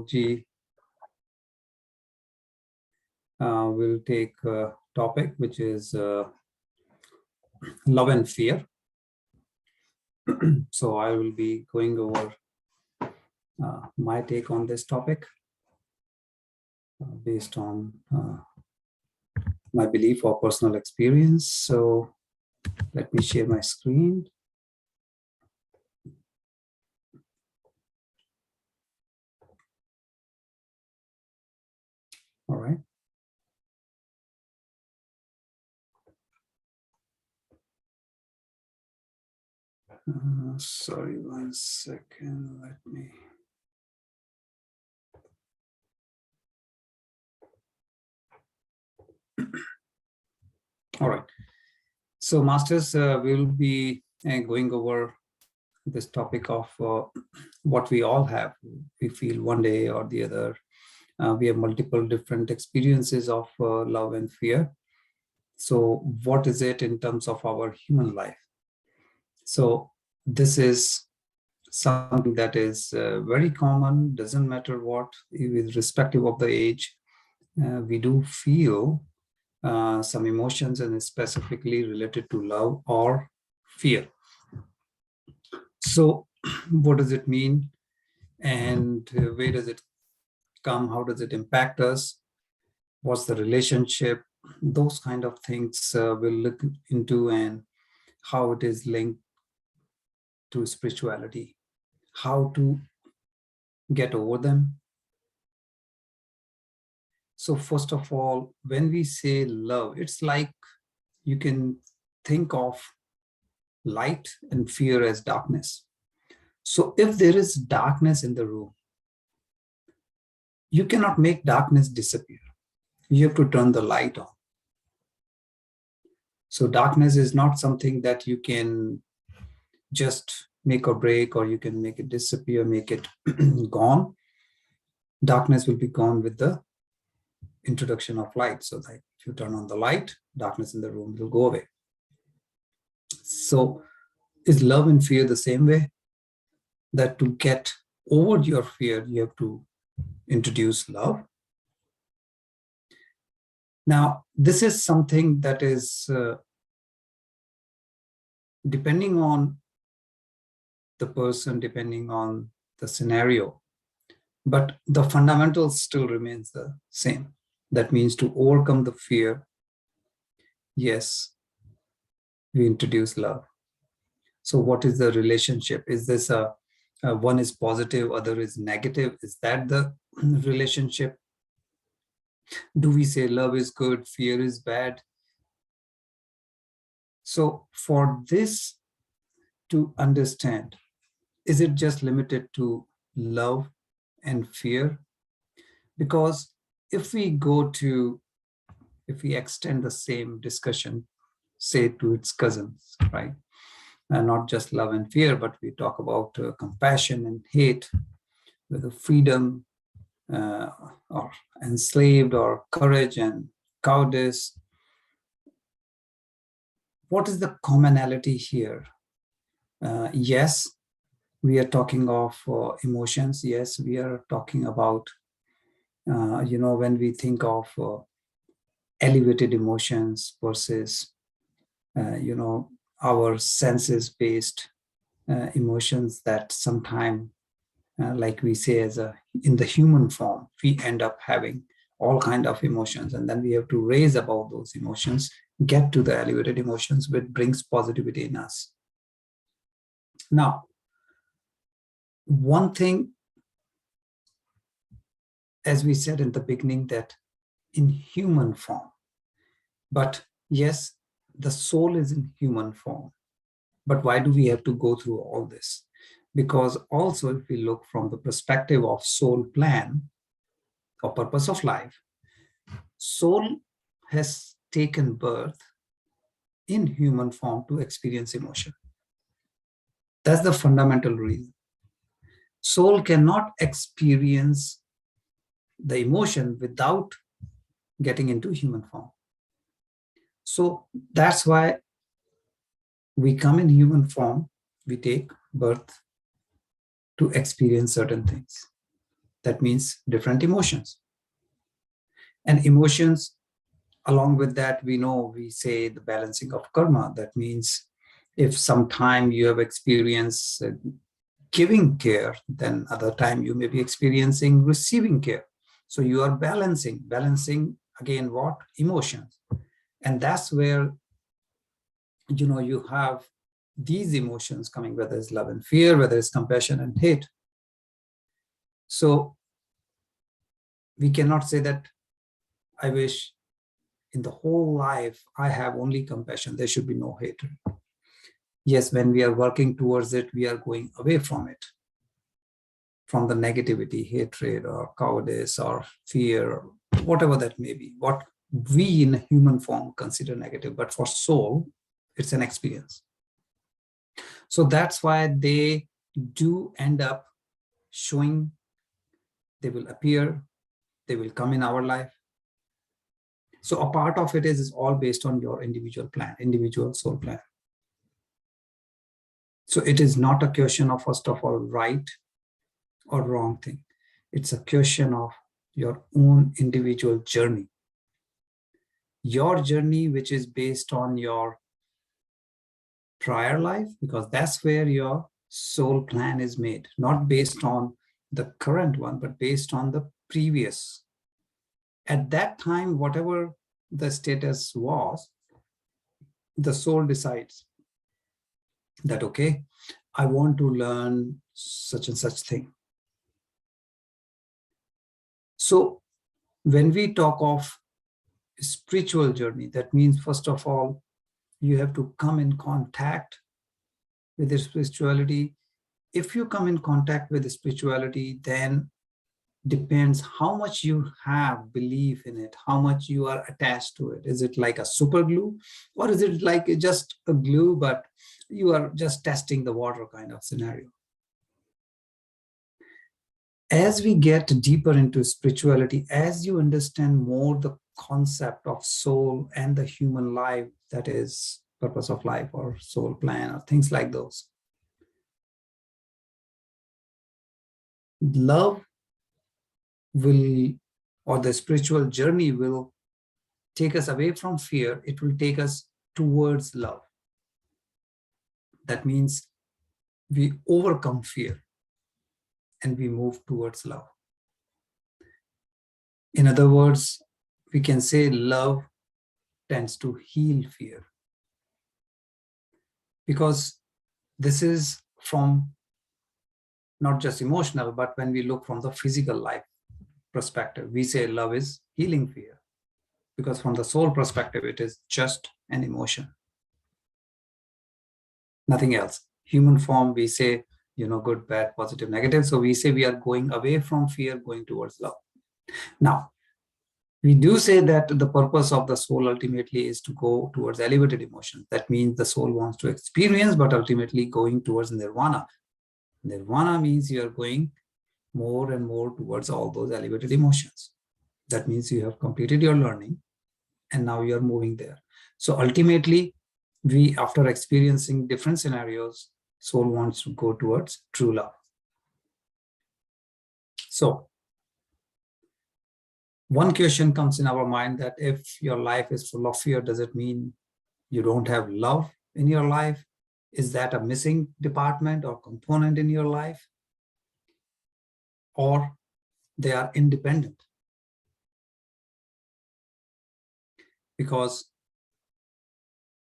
G will take a topic which is love and fear. So I will be going over my take on this topic based on my belief or personal experience. So let me share my screen. All right. Sorry, 1 second. Let me. All right. So, Masters, we'll be going over this topic of what we all have. We feel one day or the other. We have multiple different experiences of love and fear. So, what is it in terms of our human life? So, this is something that is very common, doesn't matter what, with respective of the age. We do feel some emotions and specifically related to love or fear. So what does it mean and where does it come? How does it impact us? What's the relationship? Those kind of things we'll look into, and how it is linked to spirituality, how to get over them. So first of all, when we say love, it's like you can think of light and fear as darkness. So if there is darkness in the room, you cannot make darkness disappear. You have to turn the light on. So darkness is not something that you can just make or break, or you can make it disappear, make it gone. Darkness will be gone with the introduction of light. So that if you turn on the light, darkness in the room will go away. So is love and fear the same way? That to get over your fear, you have to introduce love. Now, this is something that is depending on the person, depending on the scenario, but the fundamentals still remains the same. That means to overcome the fear, yes, we introduce love. So what is the relationship? Is this a one is positive, other is negative? Is that the relationship? Do we say love is good, fear is bad? So for this to understand, is it just limited to love and fear? Because if we extend the same discussion, say to its cousins, right? And not just love and fear, but we talk about compassion and hate, whether freedom or enslaved, or courage and cowardice. What is the commonality here? Yes, we are talking of emotions. Yes, we are talking about, when we think of elevated emotions versus, our senses-based emotions that sometimes, like we say, in the human form, we end up having all kind of emotions, and then we have to raise above those emotions, get to the elevated emotions, which brings positivity in us. Now, one thing, as we said in the beginning, that in human form, but yes, the soul is in human form. But why do we have to go through all this? Because also, if we look from the perspective of soul plan or purpose of life, soul has taken birth in human form to experience emotion. That's the fundamental reason. Soul cannot experience the emotion without getting into human form. So that's why we come in human form, we take birth to experience certain things. That means different emotions. And emotions, along with that, we say the balancing of karma. That means if sometime you have experienced giving care, then other time you may be experiencing receiving care. So you are balancing again what? Emotions. And that's where you have these emotions coming, whether it's love and fear, whether it's compassion and hate. So we cannot say that I wish in the whole life I have only compassion, there should be no hatred. Yes, when we are working towards it, we are going away from it, from the negativity, hatred, or cowardice, or fear, or whatever that may be, what we in human form consider negative, but for soul, it's an experience. So that's why they do end up showing, they will appear, they will come in our life. So a part of it is all based on your individual plan, individual soul plan. So it is not a question of, first of all, right or wrong thing. It's a question of your own individual journey. Your journey, which is based on your prior life, because that's where your soul plan is made, not based on the current one, but based on the previous. At that time, whatever the status was, the soul decides that, okay, I want to learn such and such thing. So when we talk of spiritual journey, that means, first of all, you have to come in contact with the spirituality. If you come in contact with the spirituality, then depends how much you have belief in it, how much you are attached to it. Is it like a super glue, or is it like just a glue, but you are just testing the water kind of scenario? As we get deeper into spirituality, as you understand more the concept of soul and the human life, that is purpose of life or soul plan or things like those, love will, or the spiritual journey will take us away from fear. It will take us towards love. That means we overcome fear and we move towards love. In other words, we can say love tends to heal fear, because this is from not just emotional, but when we look from the physical life perspective, we say love is healing fear, because from the soul perspective, it is just an emotion, nothing else. Human form, we say, good, bad, positive, negative. So we say we are going away from fear, going towards love. Now, we do say that the purpose of the soul ultimately is to go towards elevated emotions. That means the soul wants to experience, but ultimately going towards nirvana. Nirvana means you are going more and more towards all those elevated emotions. That means you have completed your learning and now you are moving there. So ultimately, we, after experiencing different scenarios, soul wants to go towards true love. So one question comes in our mind, that if your life is full of fear, does it mean you don't have love in your life? Is that a missing department or component in your life? Or they are independent? Because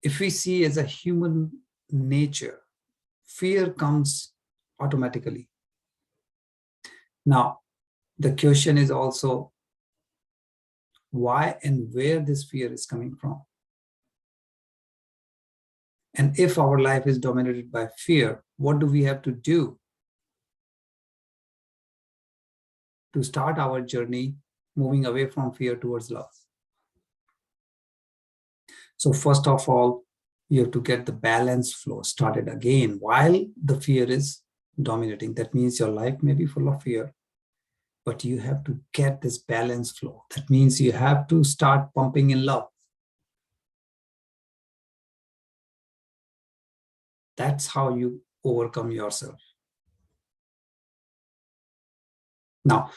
if we see as a human nature, fear comes automatically. Now, the question is also why and where this fear is coming from. And if our life is dominated by fear, what do we have to do to start our journey moving away from fear towards love? So first of all, you have to get the balance flow started again while the fear is dominating. That means your life may be full of fear, but you have to get this balance flow. That means you have to start pumping in love. That's how you overcome yourself. Now,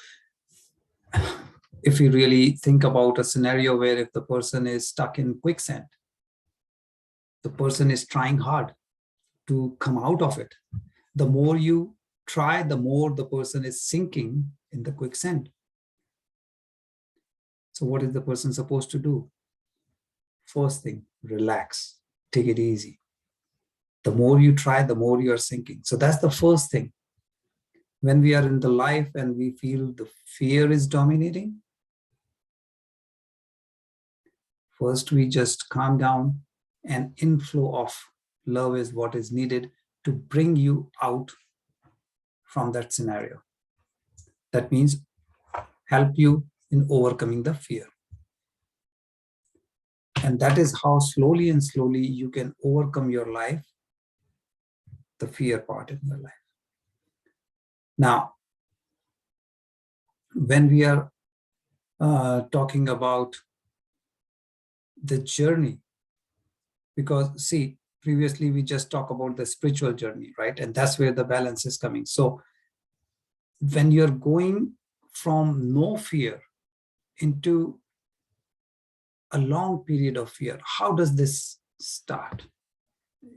if you really think about a scenario where if the person is stuck in quicksand, the person is trying hard to come out of it. The more you try, the more the person is sinking in the quicksand. So what is the person supposed to do? First thing, relax, take it easy. The more you try, the more you are sinking. So that's the first thing. When we are in the life and we feel the fear is dominating, first we just calm down, and inflow of love is what is needed to bring you out from that scenario. That means help you in overcoming the fear. And that is how slowly and slowly you can overcome your life, the fear part in your life. Now, when we are talking about the journey, because see, previously we just talked about the spiritual journey, right? And that's where the balance is coming. So when you're going from no fear into a long period of fear, how does this start?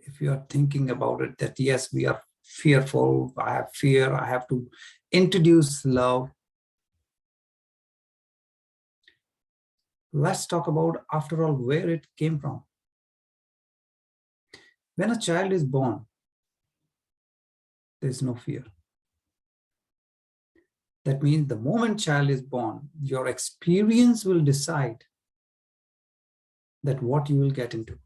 If you are thinking about it, that yes, we are fearful, I have fear, I have to introduce love. Let's talk about, after all, where it came from. When a child is born, there is no fear. That means the moment child is born, your experience will decide that what you will get into.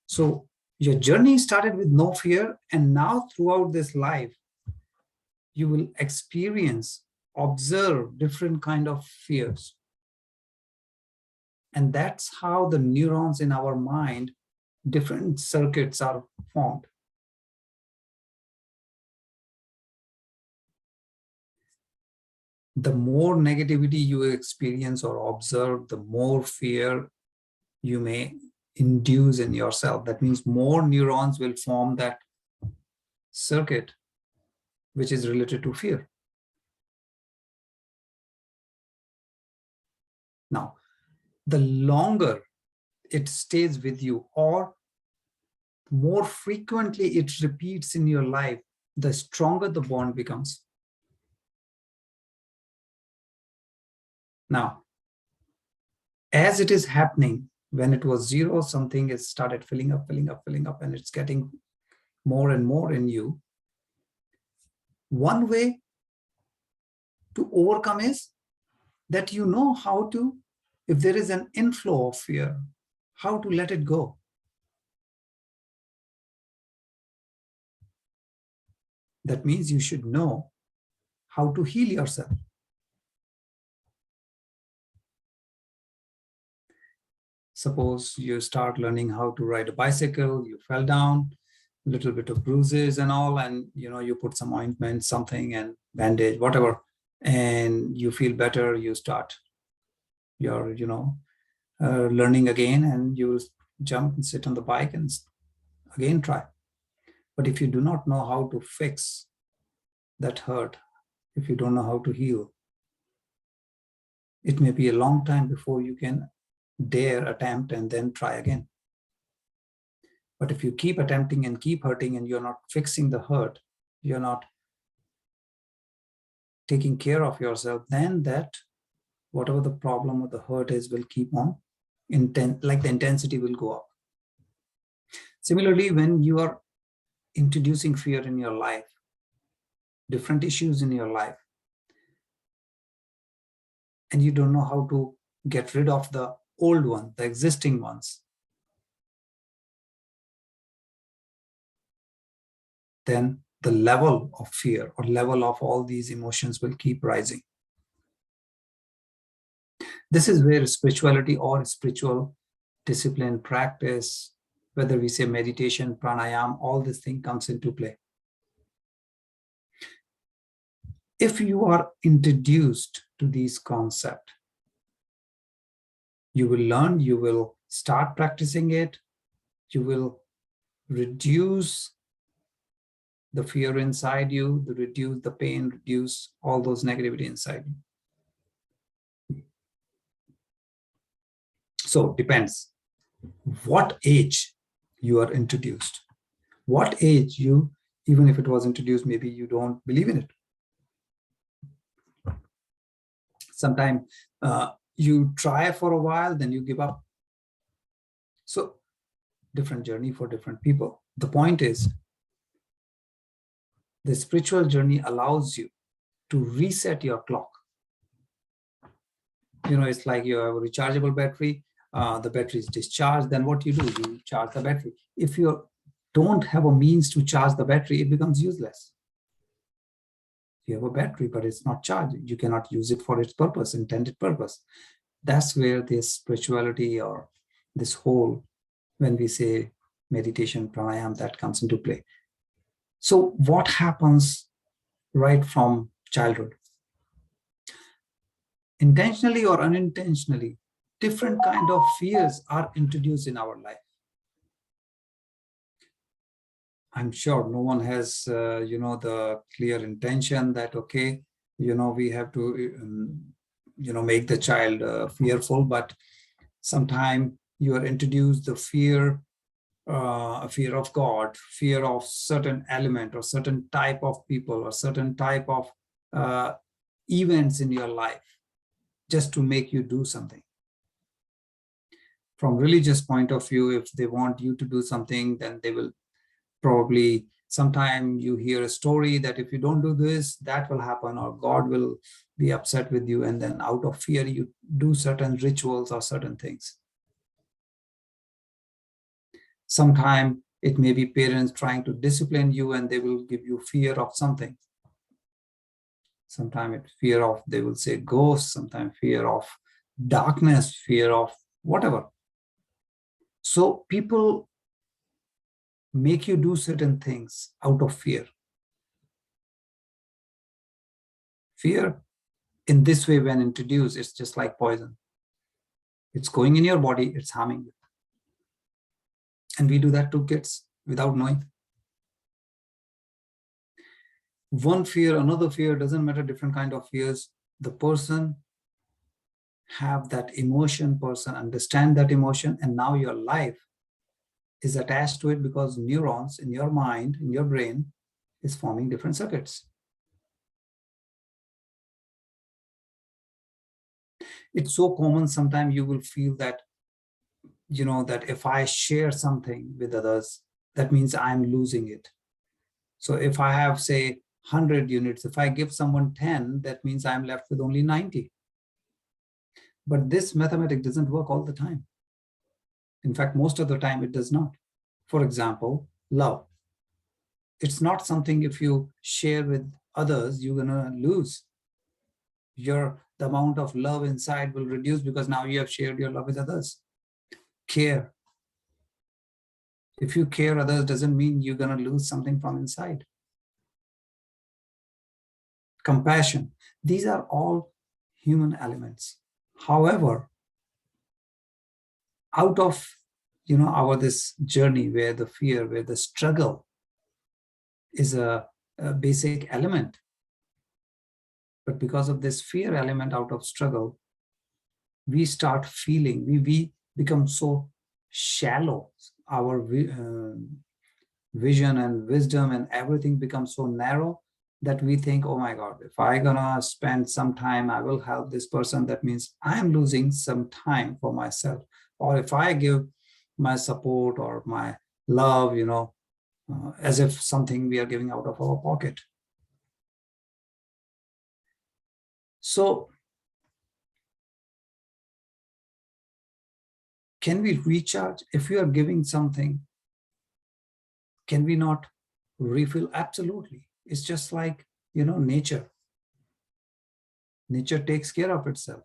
So your journey started with no fear, and now throughout this life, you will experience, observe different kind of fears. And that's how the neurons in our mind, different circuits are formed. The more negativity you experience or observe, the more fear you may induce in yourself. That means more neurons will form that circuit which is related to fear. Now, the longer it stays with you, or more frequently it repeats in your life, the stronger the bond becomes. Now, as it is happening, when it was zero, something is started filling up, and it's getting more and more in you. One way to overcome is that you know how to, if there is an inflow of fear, how to let it go. That means you should know how to heal yourself. Suppose you start learning how to ride a bicycle, you fell down, a little bit of bruises and all, and you put some ointment, something, and bandage, whatever, and you feel better, you start your learning again, and you jump and sit on the bike and again try. But if you do not know how to fix that hurt, if you don't know how to heal, it may be a long time before you can dare attempt and then try again. But if you keep attempting and keep hurting and you're not fixing the hurt, you're not taking care of yourself, then that whatever the problem or the hurt is will keep on, like the intensity will go up. Similarly, when you are introducing fear in your life, different issues in your life, and you don't know how to get rid of the old one, the existing ones, then the level of fear or level of all these emotions will keep rising. This is where spirituality or spiritual discipline practice, whether we say meditation, pranayam, all this thing comes into play. If you are introduced to these concepts, you will learn, you will start practicing it, you will reduce the fear inside you, the reduce the pain, reduce all those negativity inside you. So depends what age you are introduced. What age you, even if it was introduced, maybe you don't believe in it. Sometimes you try for a while, then you give up. So different journey for different people. The point is, the spiritual journey allows you to reset your clock. It's like you have a rechargeable battery, the battery is discharged, then what you do, you charge the battery. If you don't have a means to charge the battery, it becomes useless. You have a battery, but it's not charged. You cannot use it for its purpose, intended purpose. That's where this spirituality or this whole, when we say meditation, pranayama, that comes into play. So what happens right from childhood? Intentionally or unintentionally, different kind of fears are introduced in our life. I'm sure no one has, the clear intention that, okay, we have to, make the child fearful, but sometimes you are introduced the fear of God, fear of certain element or certain type of people or certain type of events in your life, just to make you do something. From religious point of view, if they want you to do something, then they will probably, sometime you hear a story that if you don't do this, that will happen, or God will be upset with you. And then out of fear, you do certain rituals or certain things. Sometimes it may be parents trying to discipline you and they will give you fear of something. Sometimes it's fear of, they will say ghosts, sometimes fear of darkness, fear of whatever. So people make you do certain things out of fear. Fear in this way, when introduced, it's just like poison. It's going in your body, it's harming you. And we do that to kids without knowing. One fear, another fear, doesn't matter, different kind of fears. The person have that emotion, person understand that emotion, and now your life is attached to it because neurons in your mind, in your brain, is forming different circuits. It's so common, sometimes you will feel that, that if I share something with others, that means I'm losing it. So if I have, say, 100 units, if I give someone 10, that means I'm left with only 90. But this mathematics doesn't work all the time. In fact, most of the time it does not. For example, love. It's not something if you share with others, you're gonna lose. The amount of love inside will reduce because now you have shared your love with others. Care. If you care others, doesn't mean you're gonna lose something from inside. Compassion. These are all human elements. However, out of our this journey where the fear, where the struggle is a basic element, but because of this fear element out of struggle, we start feeling, we become so shallow. Our vision and wisdom and everything becomes so narrow that we think, oh my God, if I'm gonna spend some time, I will help this person. That means I'm losing some time for myself. Or if I give my support or my love, as if something we are giving out of our pocket. So can we recharge? If we are giving something, can we not refill? Absolutely. It's just like, nature. Nature takes care of itself.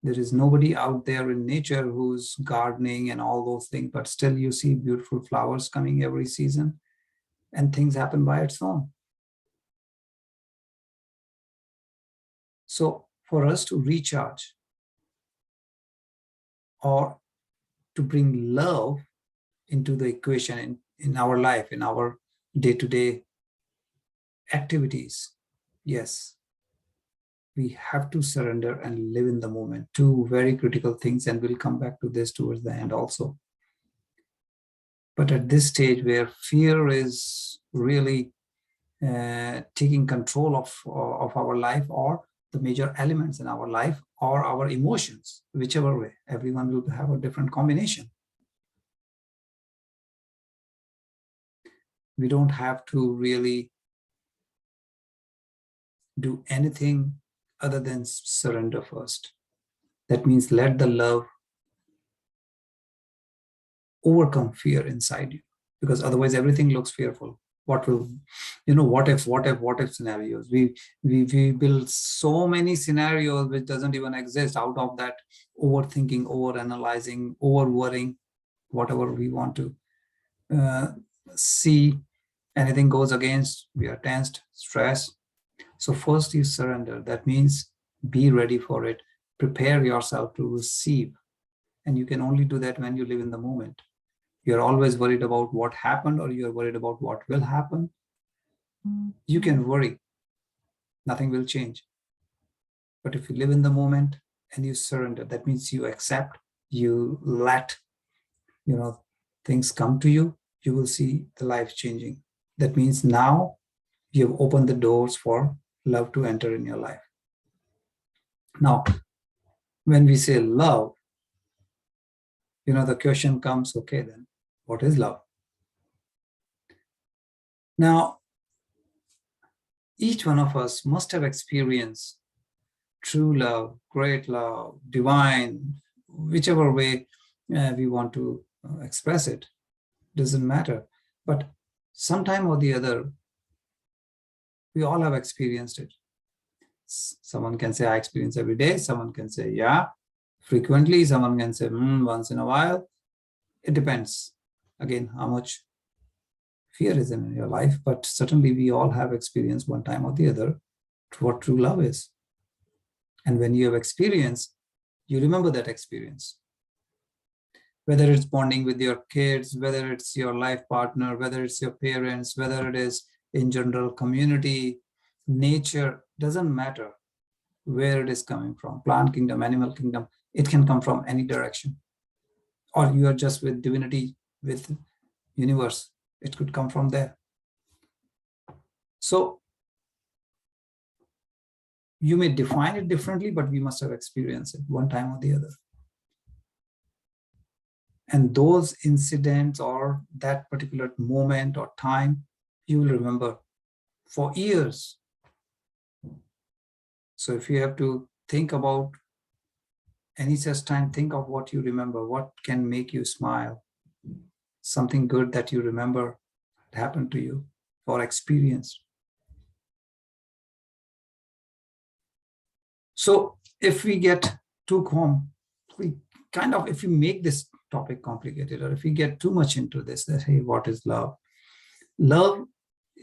There is nobody out there in nature who's gardening and all those things, but still you see beautiful flowers coming every season and things happen by its own. So for us to recharge or to bring love into the equation in our life, in our day-to-day activities. Yes, we have to surrender and live in the moment. Two very critical things, and we'll come back to this towards the end also. But at this stage where fear is really taking control of our life, or the major elements in our life, or our emotions, whichever way, everyone will have a different combination. We don't have to really do anything other than surrender first. That means let the love overcome fear inside you, because otherwise everything looks fearful. What will, what if scenarios. We build so many scenarios which doesn't even exist out of that overthinking, over analyzing, over worrying, whatever we want to uh, see. Anything goes against, we are tensed, stressed. So first you surrender. That means be ready for it. Prepare yourself to receive. And you can only do that when you live in the moment. You're always worried about what happened, or you're worried about what will happen. You can worry. Nothing will change. But if you live in the moment and you surrender, that means you accept, you let, things come to you, you will see the life changing. That means now you've opened the doors for love to enter in your life. Now, when we say love, the question comes, okay, then what is love? Now, each one of us must have experienced true love, great love, divine, whichever way we want to express it, doesn't matter. But sometime or the other, we all have experienced it. Someone can say, I experience every day. Someone can say, yeah, frequently. Someone can say, once in a while. It depends, again, how much fear is in your life. But certainly we all have experienced one time or the other what true love is. And when you have experienced, you remember that experience. Whether it's bonding with your kids, whether it's your life partner, whether it's your parents, whether it is in general community, nature, doesn't matter where it is coming from, plant kingdom, animal kingdom, it can come from any direction. Or you are just with divinity, with universe, it could come from there. So you may define it differently, but we must have experienced it one time or the other. And those incidents or that particular moment or time, you will remember for years. So if you have to think about any such time, think of what you remember, what can make you smile, something good that you remember happened to you or experienced. So if we get too if we make this topic complicated, or if we get too much into this, that, hey, what is love? Love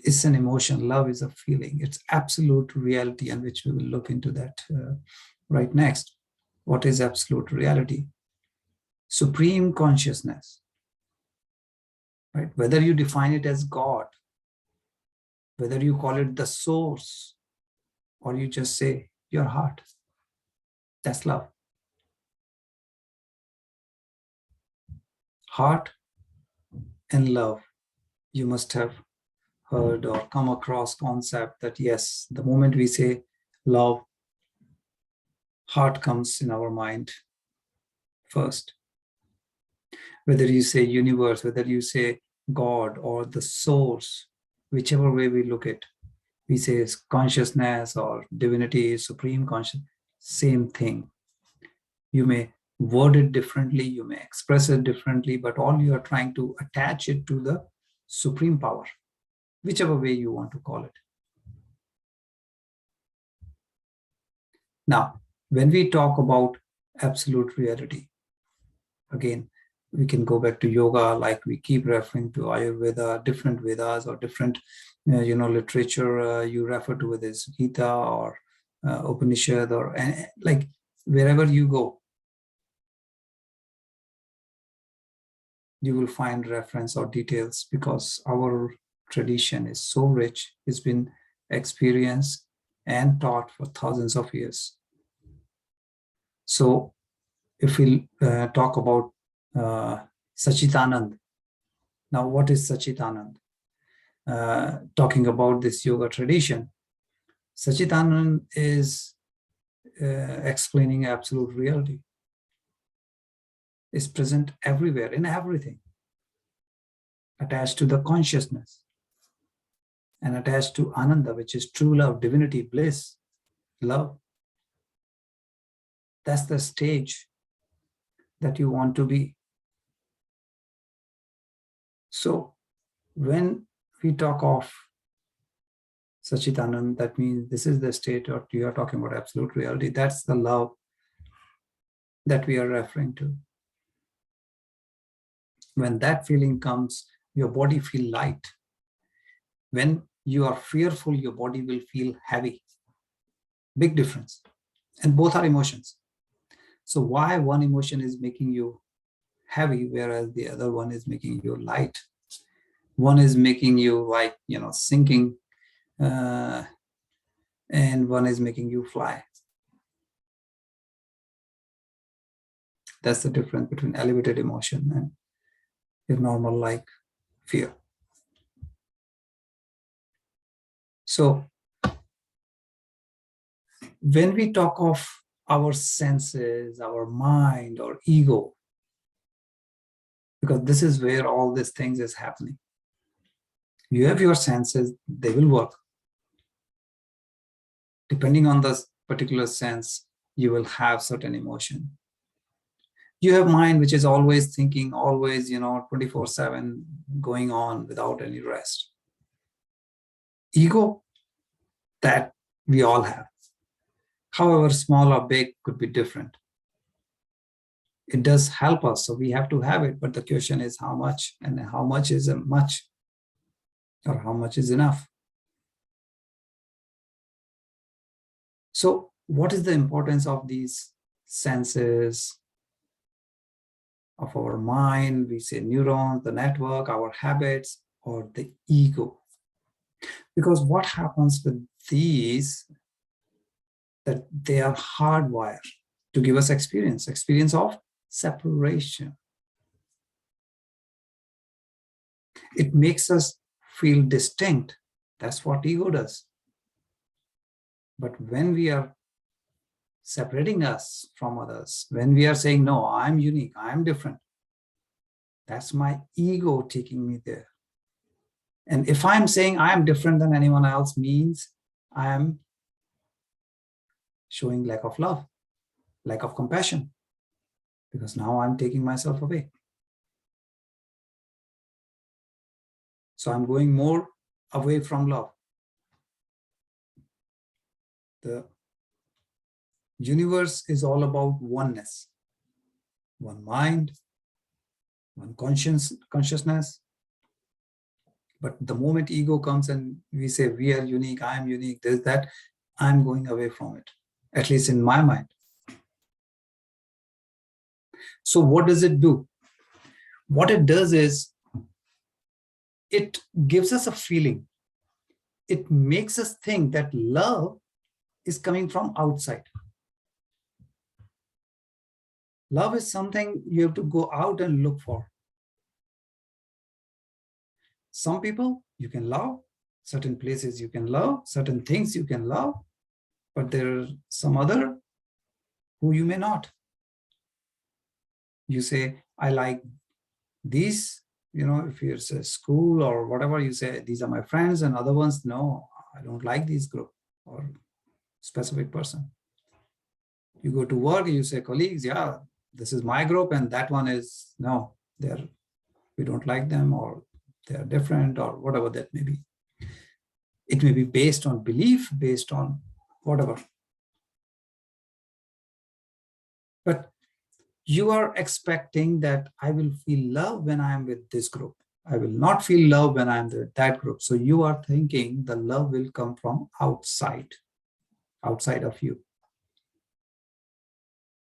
is an emotion. Love is a feeling. It's absolute reality, and which we will look into that right next. What is absolute reality? Supreme consciousness, right? Whether you define it as God, whether you call it the source, or you just say your heart, that's love. Heart and love. You must have heard or come across concept that yes, the moment we say love, heart comes in our mind first. Whether you say universe, whether you say God or the source, whichever way we look at, we say consciousness or divinity, supreme consciousness, same thing. You may word it differently, you may express it differently, but all you are trying to attach it to the supreme power, whichever way you want to call it. Now, when we talk about absolute reality, again, we can go back to yoga, like we keep referring to Ayurveda, different Vedas or different, literature you refer to, whether it's Gita or Upanishad or like wherever you go, you will find reference or details, because our tradition is so rich. It's been experienced, and taught for thousands of years. So if we talk about Sachitanand, now what is Sachitanand? Talking about this yoga tradition, Sachitanand is explaining absolute reality. Is present everywhere, in everything, attached to the consciousness, and attached to Ananda, which is true love, divinity, bliss, love. That's the stage that you want to be. So when we talk of Sachitanand, that means this is the state that you are talking about, absolute reality. That's the love that we are referring to. When that feeling comes, your body feels light. When you are fearful, your body will feel heavy. Big difference. And both are emotions. So why one emotion is making you heavy, whereas the other one is making you light? One is making you like, sinking, and one is making you fly. That's the difference between elevated emotion and your normal like fear. So when we talk of our senses, our mind, or ego, because this is where all these things is happening. You have your senses, they will work. Depending on the particular sense, you will have certain emotion. You have mind, which is always thinking, always, 24/7 going on without any rest. Ego, that we all have. However small or big, could be different. It does help us, so we have to have it, but the question is how much, and how much is much, or how much is enough. So what is the importance of these senses, of our mind? We say neurons, the network, our habits, or the ego. Because what happens with these, that they are hardwired to give us experience of separation. It makes us feel distinct. That's what ego does. But when we are separating us from others, when we are saying, no, I'm unique, I'm different, that's my ego taking me there. And if I'm saying I'm different than anyone else, means I am showing lack of love, lack of compassion, because now I'm taking myself away. So I'm going more away from love. The universe is all about oneness, one mind, one consciousness. But the moment ego comes and we say we are unique, I am unique, there's that, I'm going away from it, at least in my mind. So what does it do? What it does is it gives us a feeling. It makes us think that love is coming from outside. Love is something you have to go out and look for. Some people you can love, certain places you can love, certain things you can love, but there are some other who you may not. You say, I like these, if it's a school or whatever, you say, these are my friends, and other ones, no, I don't like this group or specific person. You go to work, you say, colleagues, yeah, this is my group, and that one is, no, we don't like them, or they're different, or whatever that may be. It may be based on belief, based on whatever. But you are expecting that I will feel love when I am with this group. I will not feel love when I am with that group. So you are thinking the love will come from outside of you.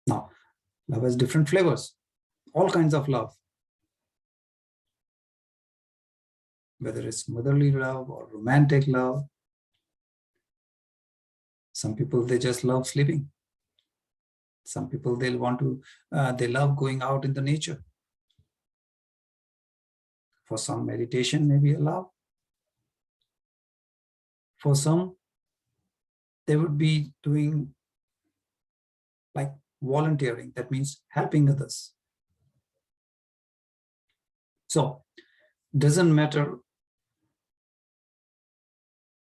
Now, love has different flavors, all kinds of love. Whether it's motherly love or romantic love, Some people, they just love sleeping. Some people, they love going out in the nature. For some, meditation may be allowed. For some, they would be doing like volunteering. That means helping others. So doesn't matter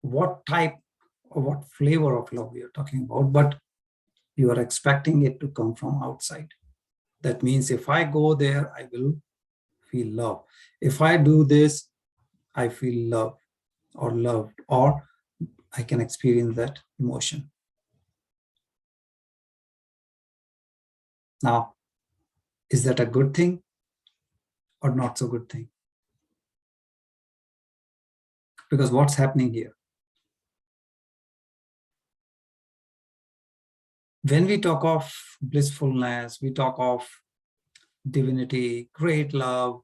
what type or what flavor of love we are talking about, but you are expecting it to come from outside. That means if I go there, I will feel love. If I do this, I feel love or loved, or I can experience that emotion. Now, is that a good thing or not so good thing? Because what's happening here? When we talk of blissfulness, we talk of divinity, great love,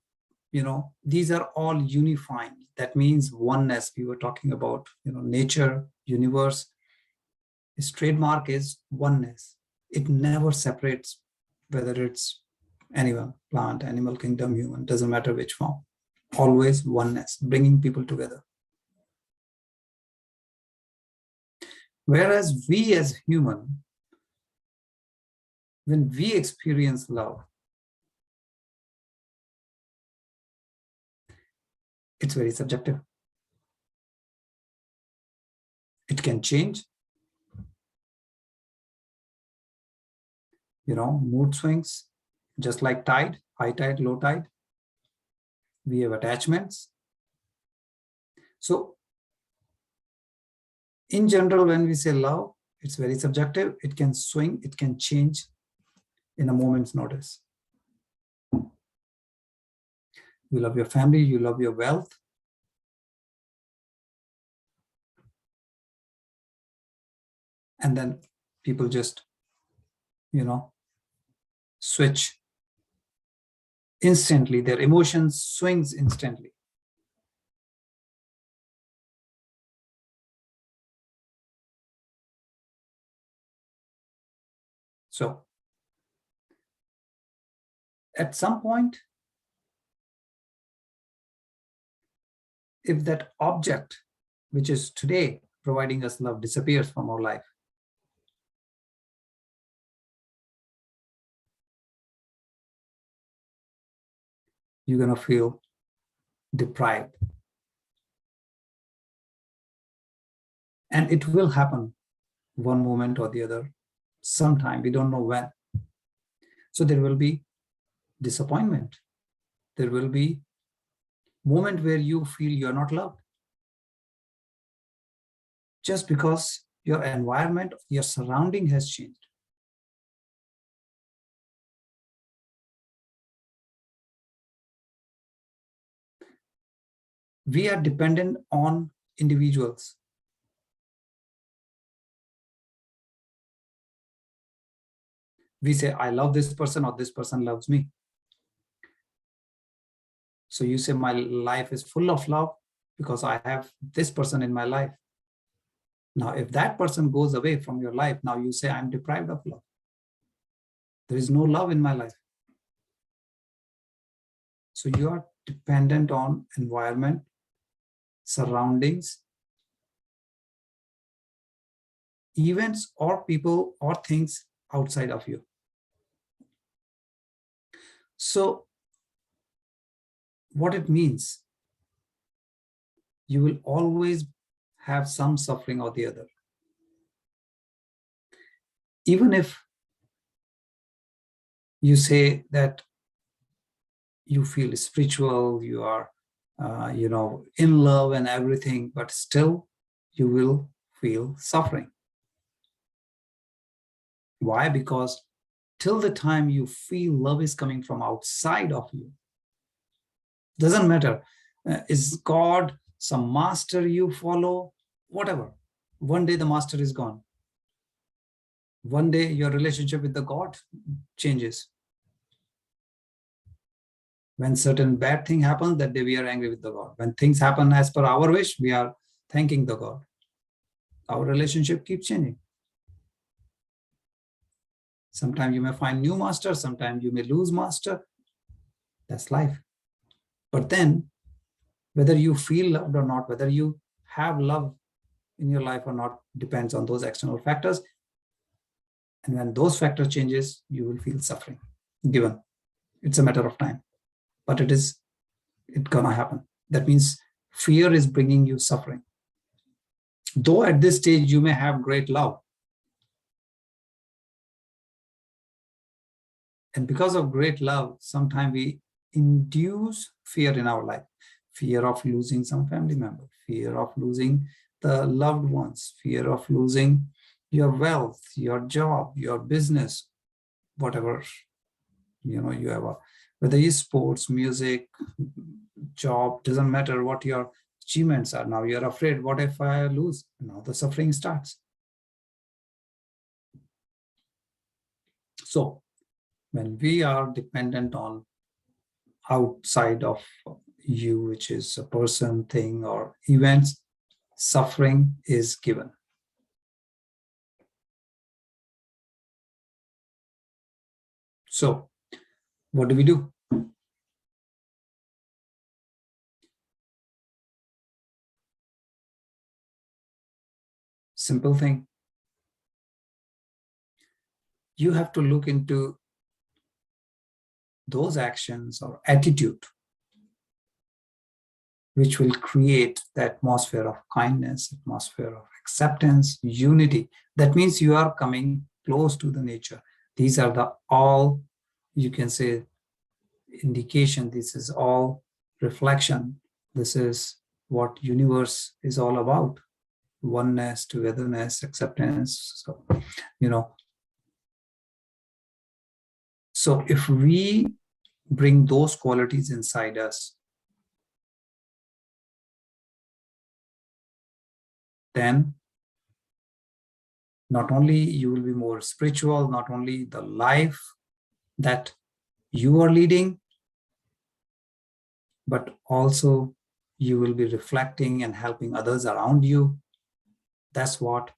these are all unifying. That means oneness. We were talking about, nature, universe. Its trademark is oneness. It never separates, whether it's anyone, plant, animal kingdom, human, doesn't matter which form. Always oneness, bringing people together. Whereas we as human, when we experience love, it's very subjective. It can change. Mood swings, just like tide, high tide, low tide. We have attachments. So in general, when we say love, it's very subjective. It can swing, it can change in a moment's notice. You love your family, you love your wealth. And then people just, switch instantly. Their emotions swings instantly. So at some point, if that object, which is today providing us love, disappears from our life, you're going to feel deprived. And it will happen one moment or the other, sometime, we don't know when. So there will be disappointment. There will be moment where you feel you're not loved. Just because your environment, your surrounding has changed. We are dependent on individuals. We say, I love this person, or this person loves me. So you say, my life is full of love because I have this person in my life. Now, if that person goes away from your life, now you say, I'm deprived of love. There is no love in my life. So you are dependent on environment, surroundings, events, or people or things outside of you. So what it means, you will always have some suffering or the other. Even if you say that you feel spiritual, you are, in love and everything, but still you will feel suffering. Why? Because till the time you feel love is coming from outside of you, doesn't matter, is God some master you follow, whatever, one day the master is gone. One day your relationship with the God changes. When certain bad thing happens, that day we are angry with the God. When things happen as per our wish, we are thanking the God. Our relationship keeps changing. Sometimes you may find new master, sometimes you may lose master. That's life. But then, whether you feel loved or not, whether you have love in your life or not, depends on those external factors. And when those factor changes, you will feel suffering. Given, it's a matter of time, but it's gonna happen. That means fear is bringing you suffering. Though at this stage you may have great love, and because of great love, sometimes we induce fear in our life. Fear of losing some family member, fear of losing the loved ones, fear of losing your wealth, your job, your business, whatever you have, whether it's sports, music, job, doesn't matter what your achievements are. Now you're afraid, what if I lose? Now the suffering starts. So when we are dependent on outside of you, which is a person, thing, or events, suffering is given. So what do we do? Simple thing. You have to look into those actions or attitude which will create the atmosphere of kindness, atmosphere of acceptance, unity. That means you are coming close to the nature. These are the all, you can say, indication. This is all reflection. This is what universe is all about. Oneness, togetherness, acceptance. So if we bring those qualities inside us, then not only you will be more spiritual, not only the life that you are leading, but also you will be reflecting and helping others around you. That's what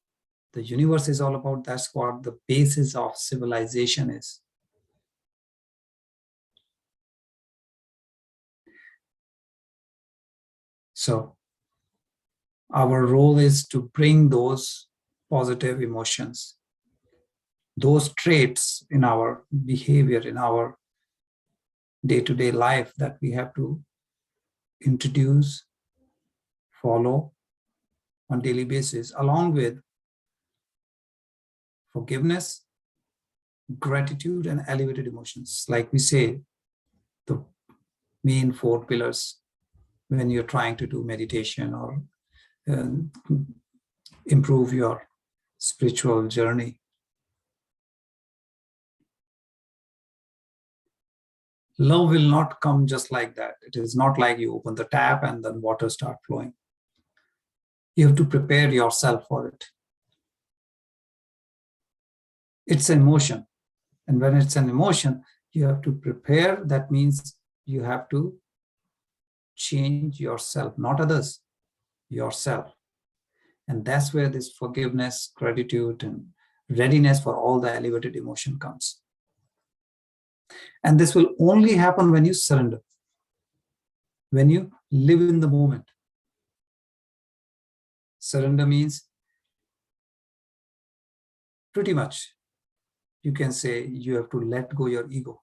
the universe is all about. That's what the basis of civilization is. So our role is to bring those positive emotions, those traits in our behavior, in our day-to-day life that we have to introduce, follow on daily basis, along with forgiveness, gratitude, and elevated emotions. Like we say, the main four pillars when you're trying to do meditation or improve your spiritual journey. Love will not come just like that. It is not like you open the tap and then water start flowing. You have to prepare yourself for it. It's an emotion. And when it's an emotion, you have to prepare. That means you have to change yourself, not others, yourself. And that's where this forgiveness, gratitude, and readiness for all the elevated emotion comes. And this will only happen when you surrender, when you live in the moment. Surrender means pretty much, you can say, you have to let go your ego.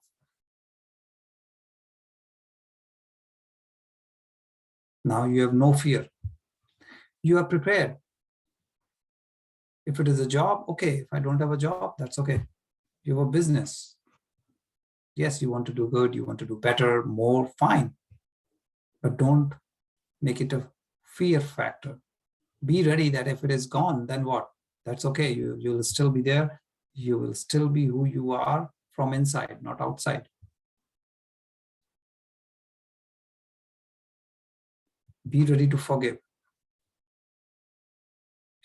Now you have no fear. You are prepared. If it is a job, okay. If I don't have a job, that's okay. You have a business. Yes, you want to do good, you want to do better, more, fine. But don't make it a fear factor. Be ready that if it is gone, then what? That's okay. You will still be there. You will still be who you are from inside, not outside. Be ready to forgive.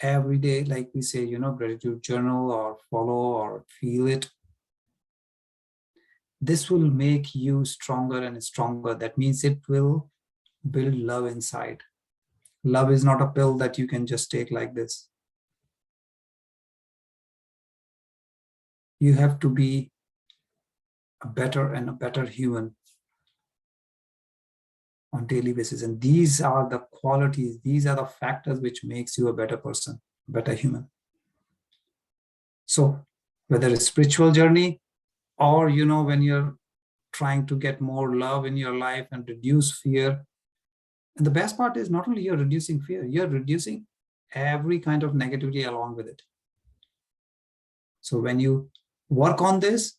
Every day, like we say, gratitude journal or follow or feel it. This will make you stronger and stronger. That means it will build love inside. Love is not a pill that you can just take like this. You have to be a better and a better human on daily basis. And these are the qualities, these are the factors which makes you a better person, better human. So whether it's spiritual journey or, when you're trying to get more love in your life and reduce fear. And the best part is not only you're reducing fear, you're reducing every kind of negativity along with it. So when you work on this,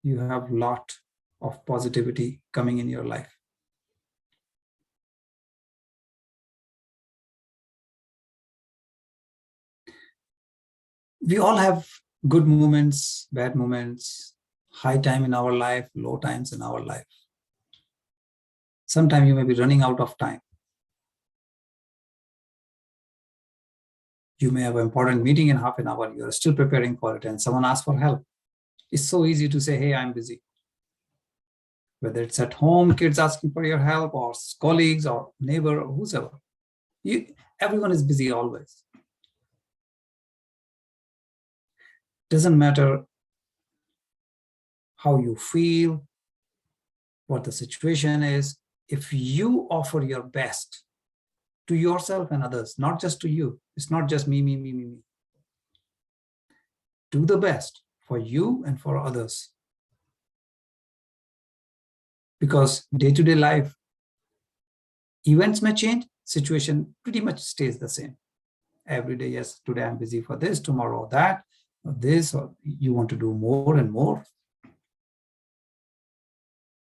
you have a lot of positivity coming in your life. We all have good moments, bad moments, high time in our life, low times in our life. Sometimes you may be running out of time. You may have an important meeting in half an hour. You're still preparing for it and someone asks for help. It's so easy to say, hey, I'm busy. Whether it's at home, kids asking for your help, or colleagues or neighbor or whoever. Everyone is busy always. Doesn't matter how you feel, what the situation is. If you offer your best to yourself and others, not just to you, it's not just me, me, me, me, me. Do the best for you and for others. Because day-to-day life, events may change, situation pretty much stays the same. Every day, yes, today I'm busy for this, tomorrow that, or this, or you want to do more and more.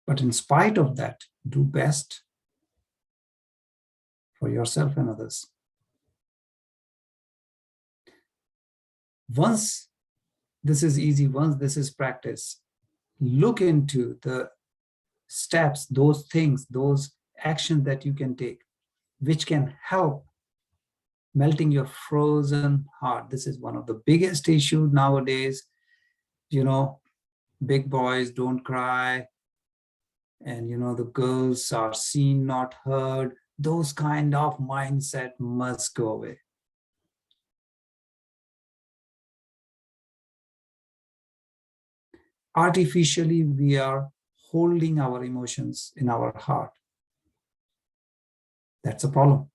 But in spite of that, do best for yourself and others. Once this is easy, once this is practice, look into the steps, those things, those actions that you can take, which can help melting your frozen heart. This is one of the biggest issues nowadays. Big boys don't cry, and the girls are seen, not heard. Those kind of mindset must go away. Artificially, we are holding our emotions in our heart. That's a problem.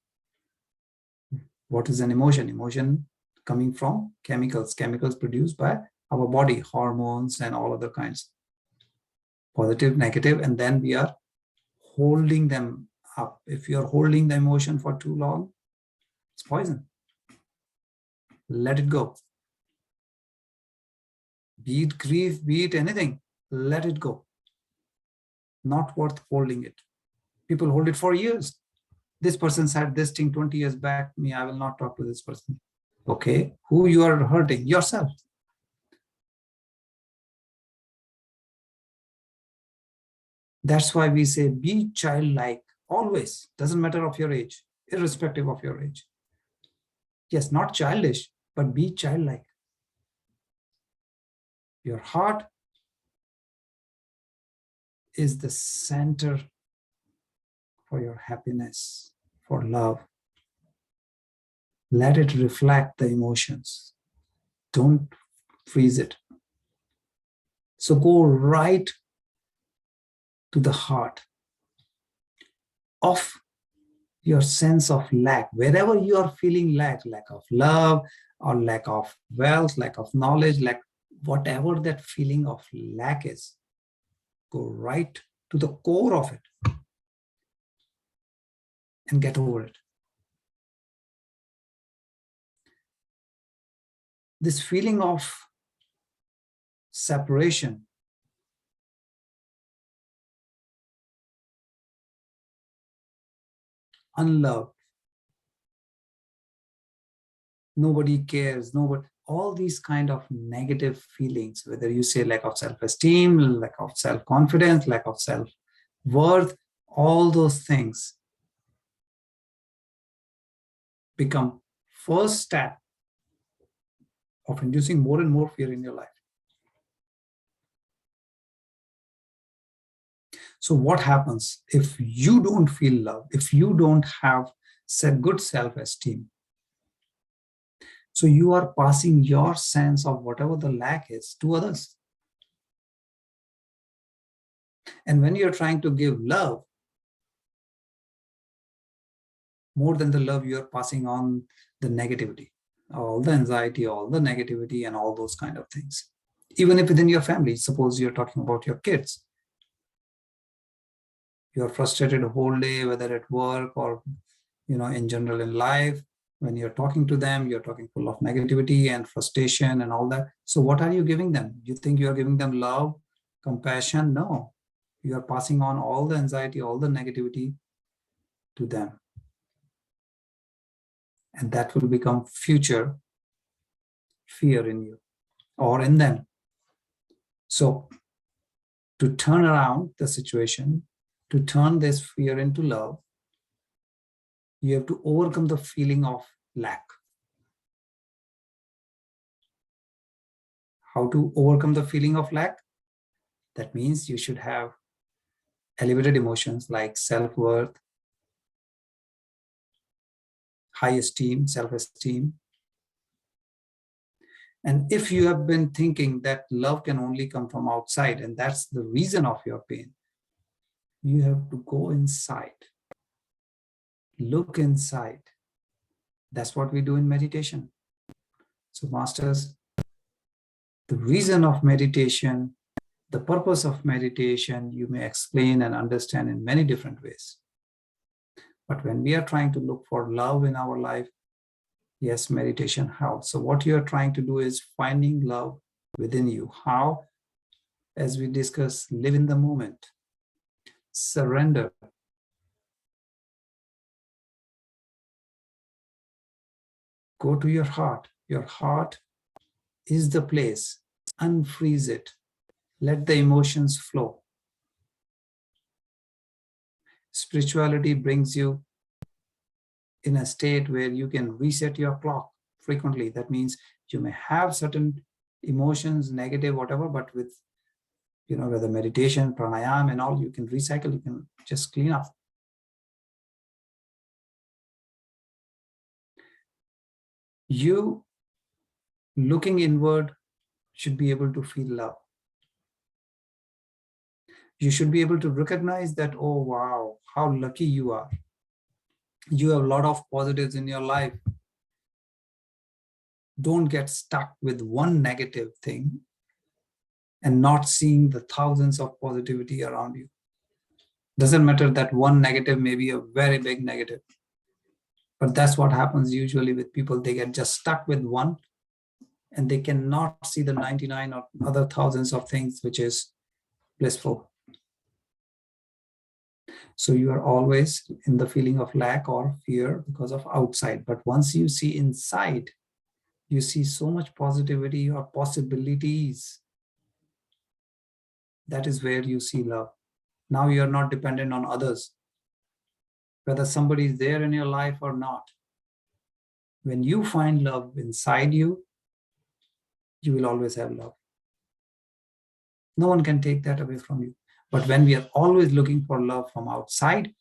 What is an emotion? Emotion coming from chemicals produced by our body, hormones and all other kinds, positive, negative, and then we are holding them up. If you're holding the emotion for too long, it's poison. Let it go. Be it grief, be it anything, let it go. Not worth holding it. People hold it for years. This person said this thing 20 years back, me, I will not talk to this person. Okay, who you are hurting? Yourself. That's why we say be childlike always. Doesn't matter of your age, irrespective of your age. Yes, not childish, but be childlike. Your heart is the center for your happiness, for love. Let it reflect the emotions. Don't freeze it. So go right to the heart of your sense of lack. Wherever you are feeling lack of love or lack of wealth, lack of knowledge, whatever that feeling of lack is, go right to the core of it and get over it. This feeling of separation, unloved, nobody cares, nobody, all these kind of negative feelings, whether you say lack of self-esteem, lack of self-confidence, lack of self-worth, all those things become first step of inducing more and more fear in your life. So what happens if you don't feel love, if you don't have good self-esteem? So you are passing your sense of whatever the lack is to others. And when you're trying to give love, more than the love, you're passing on the negativity, all the anxiety, all the negativity, and all those kind of things. Even if within your family, suppose you're talking about your kids, you're frustrated a whole day, whether at work or in general in life. When you're talking to them, you're talking full of negativity and frustration and all that. So what are you giving them? You think you are giving them love, compassion? No, you are passing on all the anxiety, all the negativity to them. And that will become future fear in you or in them. So to turn around the situation, to turn this fear into love, you have to overcome the feeling of lack. How to overcome the feeling of lack? That means you should have elevated emotions like self-worth, high esteem, self-esteem. And if you have been thinking that love can only come from outside, and that's the reason of your pain, you have to go inside, look inside. That's what we do in meditation. So masters, the reason of meditation, the purpose of meditation, you may explain and understand in many different ways. But when we are trying to look for love in our life, yes, meditation helps. So what you are trying to do is finding love within you. How? As we discuss, live in the moment, surrender. Go to your heart. Your heart is the place. Unfreeze it. Let the emotions flow. Spirituality brings you in a state where you can reset your clock frequently. That means you may have certain emotions, negative, whatever, but with, whether meditation, pranayama and all, you can recycle, you can just clean up. You looking inward should be able to feel love. You should be able to recognize that, oh, wow, how lucky you are. You have a lot of positives in your life. Don't get stuck with one negative thing and not seeing the thousands of positivity around you. Doesn't matter that one negative may be a very big negative. But that's what happens usually with people. They get just stuck with one and they cannot see the 99 or other thousands of things which is blissful. So you are always in the feeling of lack or fear because of outside. But once you see inside, you see so much positivity or possibilities. That is where you see love. Now you are not dependent on others, whether somebody is there in your life or not. When you find love inside you, you will always have love. No one can take that away from you. But when we are always looking for love from outside,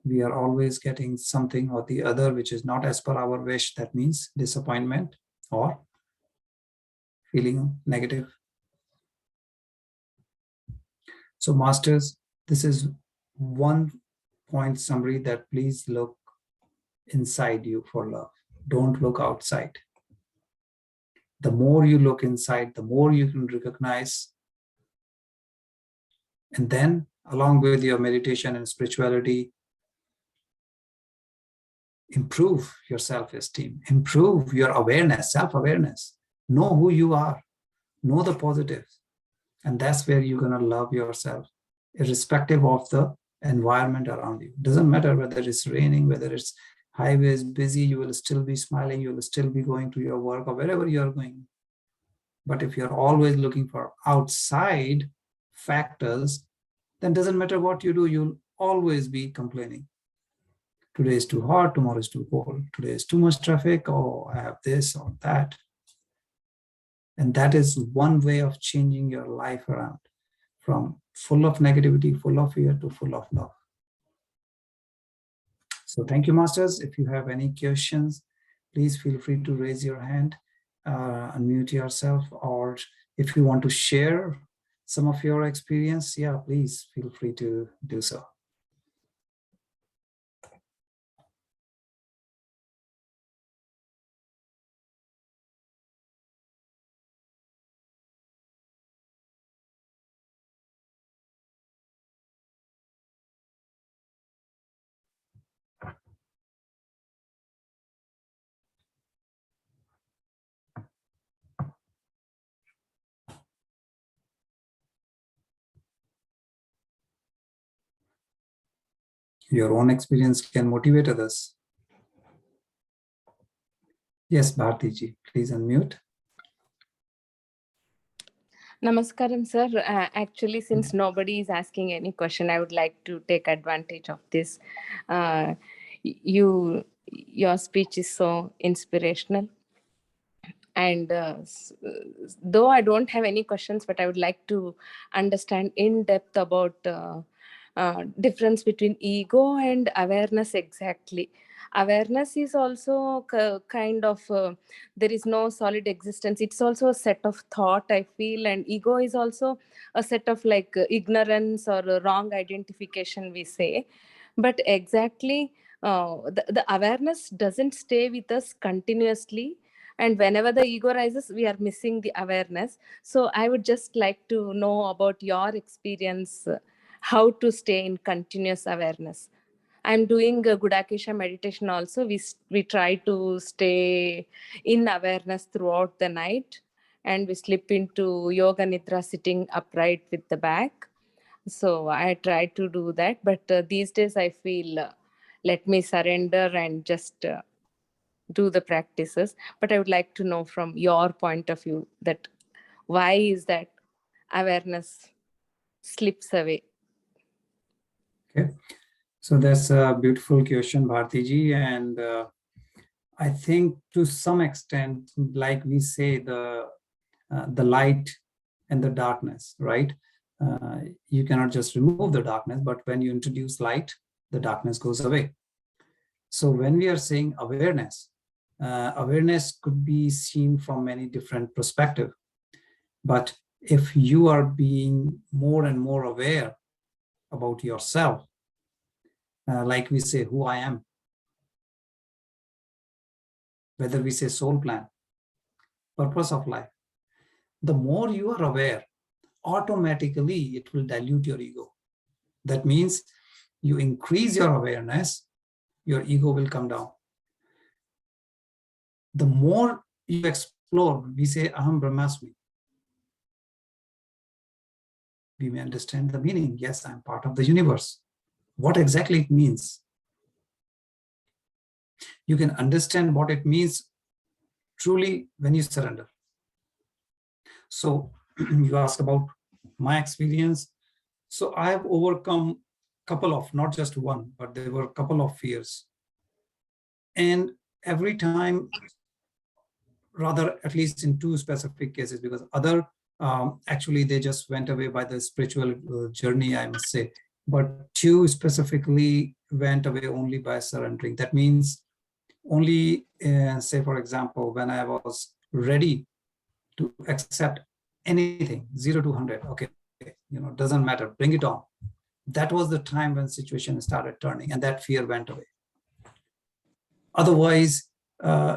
we are always getting something or the other which is not as per our wish. That means disappointment or feeling negative. So masters, this is one point summary that please look inside you for love. Don't look outside. The more you look inside, the more you can recognize. And then along with your meditation and spirituality, improve your self-esteem, improve your awareness, self-awareness. Know who you are, know the positives. And that's where you're going to love yourself, irrespective of the environment around you. Doesn't matter whether it's raining, whether it's highway is busy, you will still be smiling, you will still be going to your work or wherever you're going. But if you're always looking for outside factors, then doesn't matter what you do, you'll always be complaining. Today is too hot, tomorrow is too cold. Today is too much traffic, oh, I have this or that. And that is one way of changing your life around, from full of negativity, full of fear to full of love. So thank you, masters. If you have any questions, please feel free to raise your hand, unmute yourself, or if you want to share some of your experience, yeah, please feel free to do so. Your own experience can motivate others. Yes, Bharti ji, please unmute. Namaskaram, sir. Actually, since nobody is asking any question, I would like to take advantage of this. Your speech is so inspirational. And though I don't have any questions, but I would like to understand in depth about difference between ego and awareness exactly. Awareness is also kind of, there is no solid existence. It's also a set of thought, I feel, and ego is also a set of like ignorance or wrong identification, we say. But exactly, the awareness doesn't stay with us continuously, and whenever the ego rises we are missing the awareness. So I would just like to know about your experience, how to stay in continuous awareness. I'm doing a Gudakesha meditation also. We try to stay in awareness throughout the night, and we slip into yoga nidra sitting upright with the back. So I try to do that, but these days I feel, let me surrender and just do the practices. But I would like to know from your point of view that why is that awareness slips away. Okay, so that's a beautiful question, Bharti ji, and I think to some extent, like we say, the light and the darkness, right? You cannot just remove the darkness, but when you introduce light, the darkness goes away. So when we are saying awareness, awareness could be seen from many different perspectives. But if you are being more and more aware about yourself, like we say, who I am, whether we say soul plan, purpose of life, the more you are aware, automatically it will dilute your ego. That means you increase your awareness, your ego will come down. The more you explore, we say Aham Brahmasmi. We may understand the meaning. Yes, I'm part of the universe. What exactly it means? You can understand what it means truly when you surrender. So you ask about my experience. So I have overcome a couple of, not just one, but there were a couple of fears. And every time, rather at least in two specific cases, because other actually they just went away by the spiritual journey, I must say, but two specifically went away only by surrendering. That means only, say for example, when I was ready to accept anything, 0 to 100, okay, doesn't matter, bring it on. That was the time when situation started turning and that fear went away. Otherwise,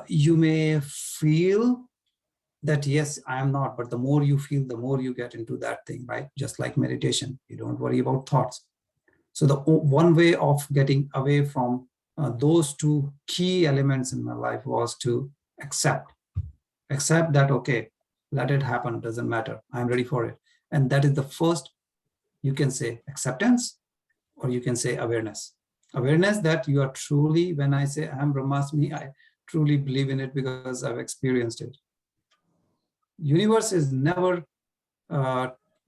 you may feel that, yes, I am not, but the more you feel, the more you get into that thing, right? Just like meditation, you don't worry about thoughts. So the one way of getting away from those two key elements in my life was to accept that, okay, let it happen, doesn't matter, I'm ready for it. And that is the first, you can say acceptance, or you can say awareness that you are truly, when I say I am Brahmasmi, I truly believe in it because I've experienced it. Universe is never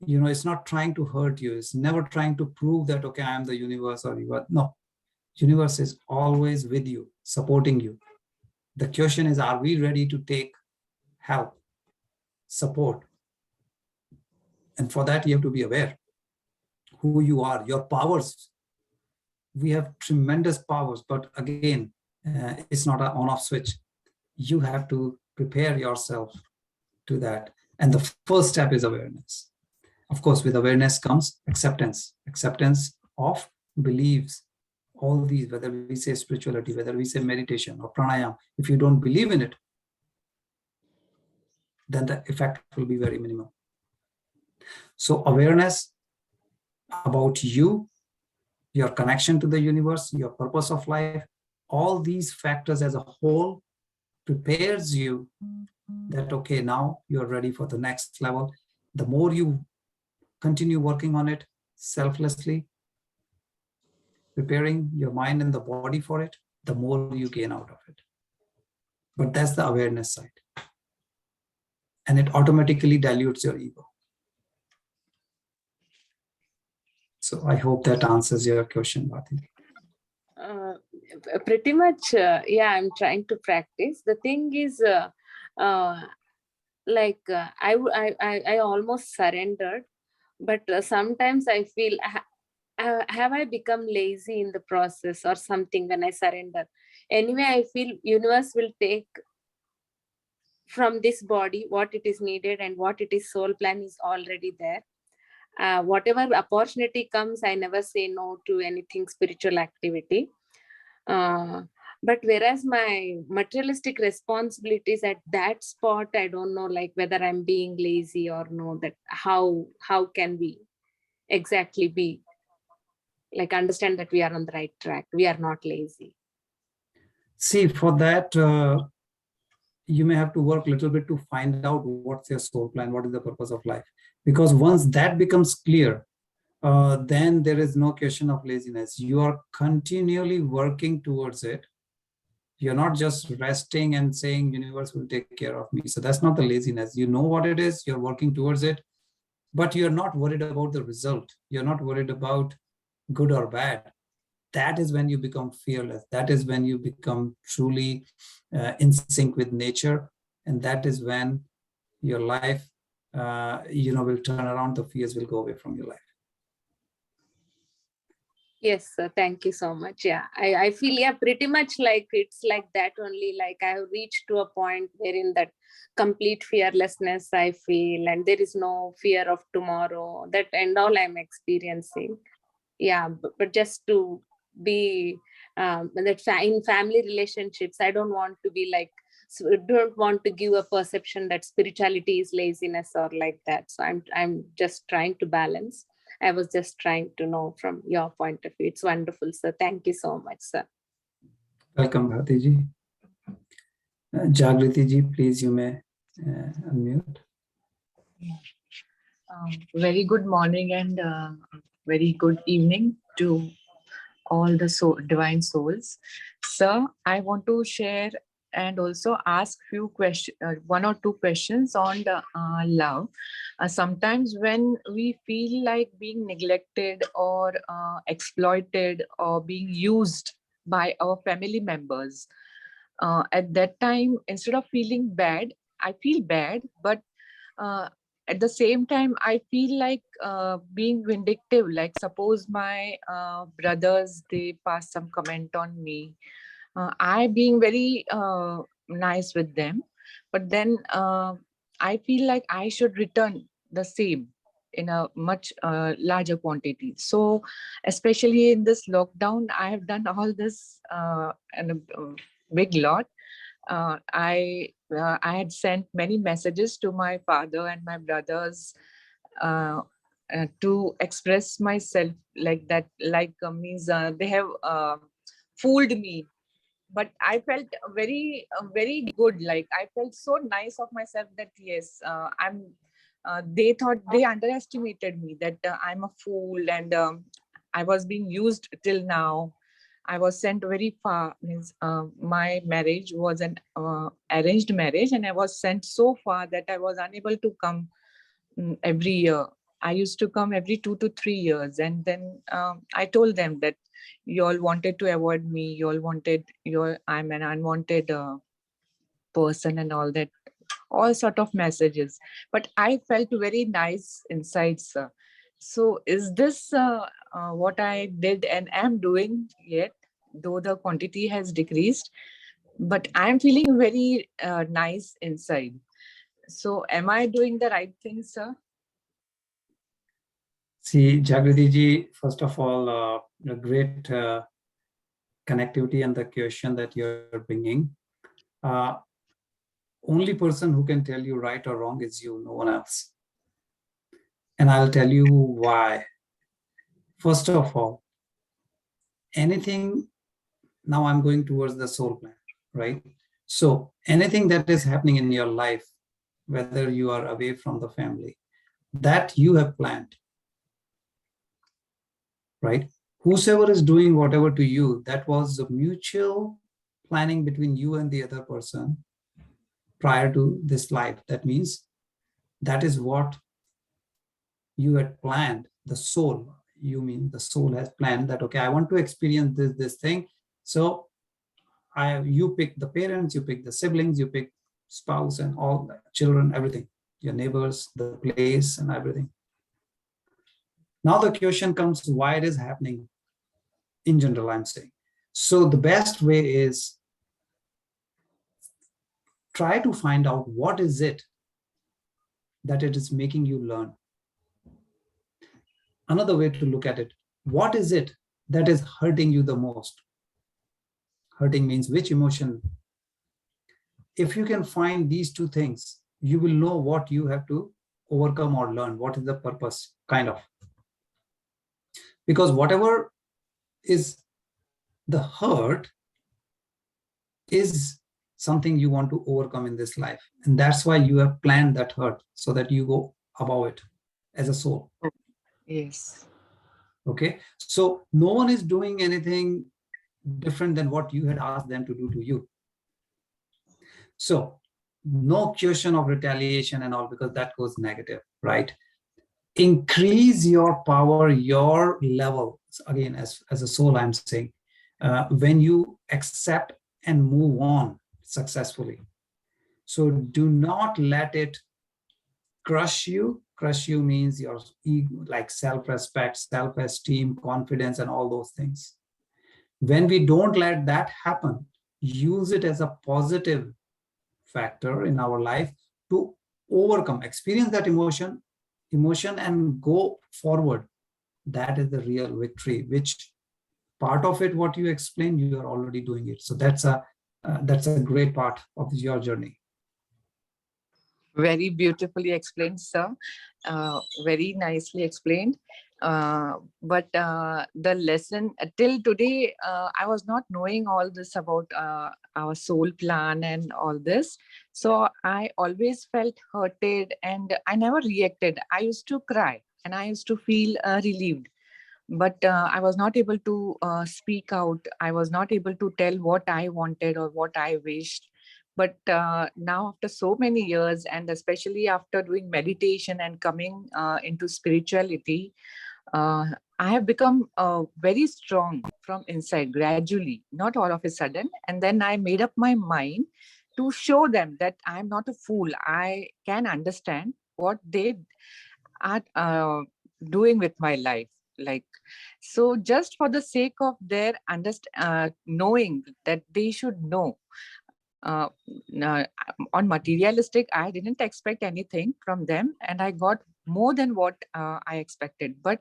it's not trying to hurt you. It's never trying to prove that, okay, I am the universe or you are. No, universe is always with you, supporting you. The question is, are we ready to take help, support? And for that, you have to be aware who you are, your powers. We have tremendous powers, but again, it's not an on-off switch. you have to prepare yourself to that. And the first step is awareness. Of course, with awareness comes acceptance of beliefs. All these, whether we say spirituality, whether we say meditation or pranayama, if you don't believe in it, then the effect will be very minimal. So awareness about you, your connection to the universe, your purpose of life, all these factors as a whole prepares you that, okay, now you're ready for the next level. The more you continue working on it selflessly, preparing your mind and the body for it, the more you gain out of it. But that's the awareness side. And it automatically dilutes your ego. So I hope that answers your question, Bhati. Uh, Pretty much, yeah, I'm trying to practice. The thing is, I almost surrendered, but sometimes I feel, have I become lazy in the process or something when I surrender? Anyway, I feel universe will take from this body what it is needed, and what it is soul plan is already there. Whatever opportunity comes, I never say no to anything spiritual activity. Uh, but whereas my materialistic responsibilities at that spot, I don't know, like whether I'm being lazy or no, that how can we exactly be, like, understand that we are on the right track, we are not lazy? See, for that, you may have to work a little bit to find out what's your soul plan, what is the purpose of life. Because once that becomes clear, then there is no question of laziness. You are continually working towards it. You're not just resting and saying universe will take care of me. So that's not the laziness. You know what it is, you're working towards it, but you're not worried about the result. You're not worried about good or bad. That is when you become fearless. That is when you become truly in sync with nature. And that is when your life will turn around. The fears will go away from your life. Yes, sir. Thank you so much. Yeah, I feel, yeah, pretty much like it's like that only. Like I have reached to a point wherein that complete fearlessness I feel, and there is no fear of tomorrow. That and all I'm experiencing. Yeah, but just to be in family relationships, I don't want to be like, so don't want to give a perception that spirituality is laziness or like that. So I'm just trying to balance. I was just trying to know from your point of view. It's wonderful, sir. Thank you so much, sir. Welcome, Bharti ji. Jagriti ji, please, you may unmute. Very good morning and very good evening to all the divine souls. Sir, I want to share and also ask few questions, one or two questions on the love. Sometimes when we feel like being neglected or exploited or being used by our family members, at that time, instead of feeling bad, I feel bad, but uh, at the same time I feel like being vindictive. Like suppose my brothers, they pass some comment on me, I being very nice with them, but then I feel like I should return the same in a much larger quantity. So especially in this lockdown, I have done all this and a big lot. I had sent many messages to my father and my brothers to express myself like that. Like means they have fooled me, but I felt very good. Like I felt so nice of myself that yes, I'm. They thought they underestimated me, that I'm a fool and I was being used till now. I was sent very far. Means my marriage was an arranged marriage, and I was sent so far that I was unable to come every year. I used to come every 2 to 3 years, and then I told them that you all wanted to avoid me. You all wanted I'm an unwanted person and all that, all sort of messages. But I felt very nice inside, sir. So is this what I did and am doing yet, though the quantity has decreased? but I'm feeling very nice inside. So am I doing the right thing, sir? See, Jagriti ji, first of all, a great connectivity and the question that you're bringing. Uh, Only person who can tell you right or wrong is you, no one else. And I'll tell you why. First of all, anything, now I'm going towards the soul plan, right? So anything that is happening in your life, whether you are away from the family, that you have planned, right? Whosoever is doing whatever to you, that was a mutual planning between you and the other person prior to this life. That means that is what you had planned. The soul, you mean the soul has planned that, okay, I want to experience this thing. So you pick the parents, you pick the siblings, you pick spouse and all the children, everything, your neighbors, the place and everything. Now the question comes, why it is happening in general, I'm saying. So the best way is try to find out what is it that it is making you learn. Another way to look at it, what is it that is hurting you the most? Hurting means which emotion. If you can find these two things, you will know what you have to overcome or learn, what is the purpose, kind of. Because whatever is the hurt is something you want to overcome in this life. And that's why you have planned that hurt, so that you go above it as a soul. Yes. Okay. So no one is doing anything different than what you had asked them to do to you. So no question of retaliation and all, because that goes negative, right? Increase your power, your level. Again, as a soul, I'm saying, when you accept and move on successfully. So do not let it crush you. Crush you means your ego, like self-respect, self-esteem, confidence, and all those things. When we don't let that happen, use it as a positive factor in our life to overcome, experience that emotion and go forward. That is the real victory, which part of it, what you explained, you are already doing it. So that's a great part of your journey. Very beautifully explained, sir. Very nicely explained. But the lesson till today, I was not knowing all this about our soul plan and all this. So I always felt hurted and I never reacted. I used to cry and I used to feel relieved. But I was not able to speak out. I was not able to tell what I wanted or what I wished. But now, after so many years, and especially after doing meditation and coming into spirituality, uh, I have become very strong from inside gradually, not all of a sudden. And then I made up my mind to show them that I'm not a fool. I can understand what they are doing with my life. Like, so just for the sake of their knowing that they should know, uh, uh, on materialistic, I didn't expect anything from them, and I got more than what I expected. But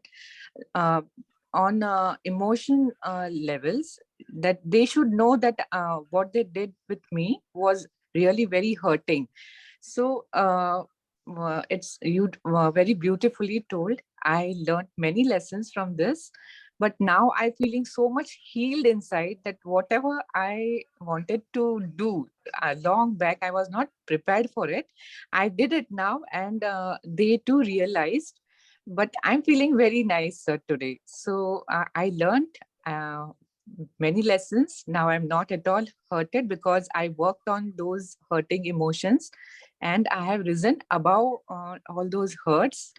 uh, on emotion levels, that they should know that what they did with me was really very hurting. So it's you very beautifully told. I learned many lessons from this, but now I'm feeling so much healed inside that whatever I wanted to do long back, I was not prepared for it. I did it now, and they too realized. But I'm feeling very nice today. So I learned many lessons. Now I'm not at all hurted because I worked on those hurting emotions, and I have risen above all those hurts.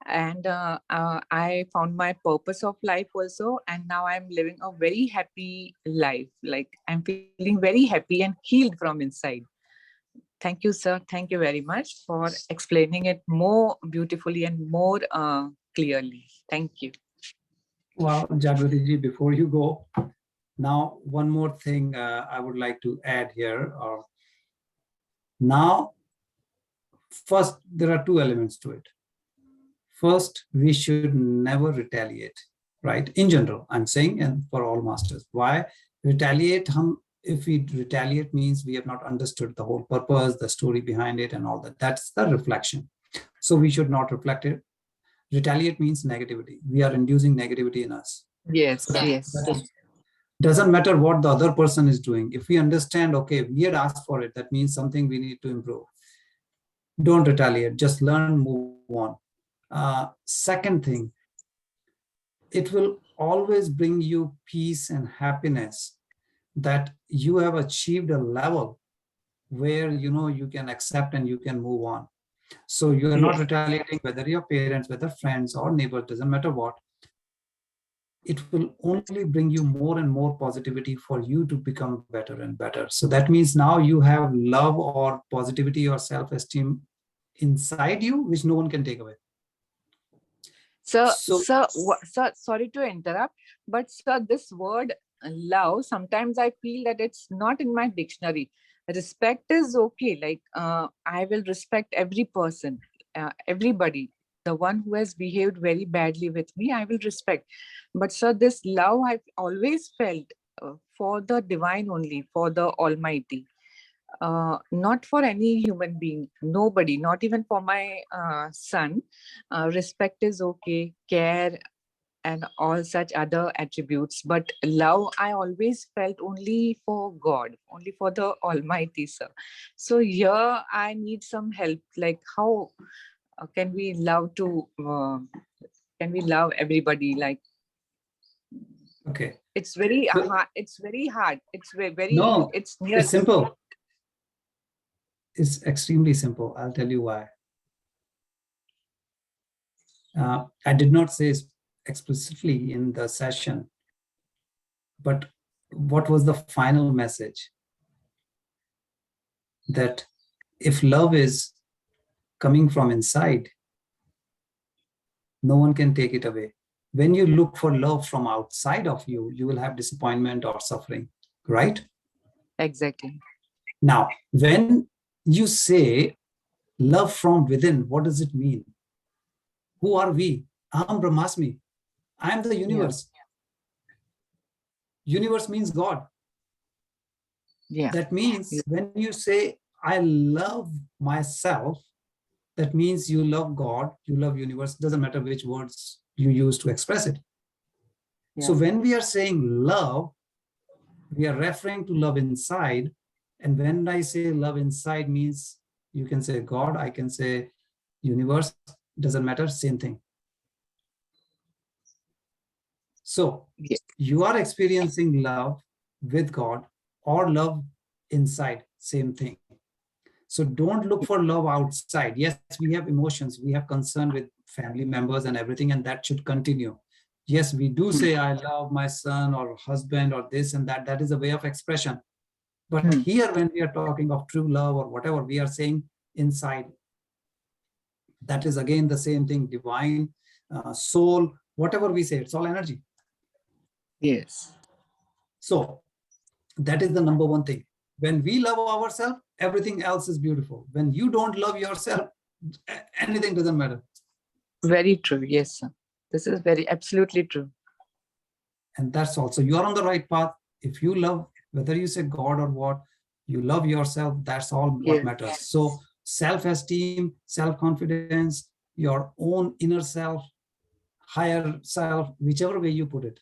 And I found my purpose of life also, and now I'm living a very happy life. Like, I'm feeling very happy and healed from inside. Thank you, sir. Thank you very much for explaining it more beautifully and more clearly. Thank you. Well, Jagriti ji, before you go, Now, one more thing I would like to add here. Now, first, there are two elements to it. First, we should never retaliate, right? In general, I'm saying, and for all masters. Why retaliate? If we retaliate means we have not understood the whole purpose, the story behind it, and all that. That's the reflection. So we should not reflect it. Retaliate means negativity. We are inducing negativity in us. Yes, So yes. doesn't matter what the other person is doing. If we understand, okay, we had asked for it, that means something we need to improve. Don't retaliate, just learn, move on. Second thing, it will always bring you peace and happiness that you have achieved a level where you can accept and you can move on. So you are not retaliating, whether your parents, whether friends or neighbors, doesn't matter what. It will only bring you more and more positivity for you to become better and better. So that means now you have love or positivity or self-esteem inside you, which no one can take away. Sir, So sir, sorry to interrupt, but sir, this word love, sometimes I feel that it's not in my dictionary. Respect is okay. Like, I will respect every person, everybody. The one who has behaved very badly with me, I will respect. But sir, this love I've always felt for the divine only, for the Almighty. Not for any human being, nobody, not even for my son. Respect is okay, care and all such other attributes. But love, I always felt only for God, only for the Almighty, sir. So here I need some help. Like, how can we love can we love everybody? Like, okay, it's very so hard. It's very hard. It's very, no, it's near. it's simple. It's extremely simple. I'll tell you why. I did not say explicitly in the session, but what was the final message? That if love is coming from inside, no one can take it away. When you look for love from outside of you, you will have disappointment or suffering, right? Exactly. Now, when you say love from within, what does it mean? Who are we? Aham Brahmasmi. I am the Yeah. universe. Universe means God. Yeah. That means when you say, I love myself, that means you love God, you love universe, doesn't matter which words you use to express it. So when we are saying love, we are referring to love inside. And when I say love inside means you can say God, I can say universe, doesn't matter, same thing. So you are experiencing love with God or love inside, same thing. So don't look for love outside. Yes, we have emotions, we have concern with family members and everything, and that should continue. Yes, we do say, I love my son or husband or this and that. That is a way of expression. But here, when we are talking of true love or whatever, we are saying inside. That is again the same thing, divine, soul, whatever we say, it's all energy. Yes. So that is the number one thing. When we love ourselves, everything else is beautiful. When you don't love yourself, anything doesn't matter. Very true. Yes, sir. This is very absolutely true. And that's also, you are on the right path. If you love, whether you say God or what, you love yourself, that's all what matters. So self-esteem, self-confidence, your own inner self, higher self, whichever way you put it.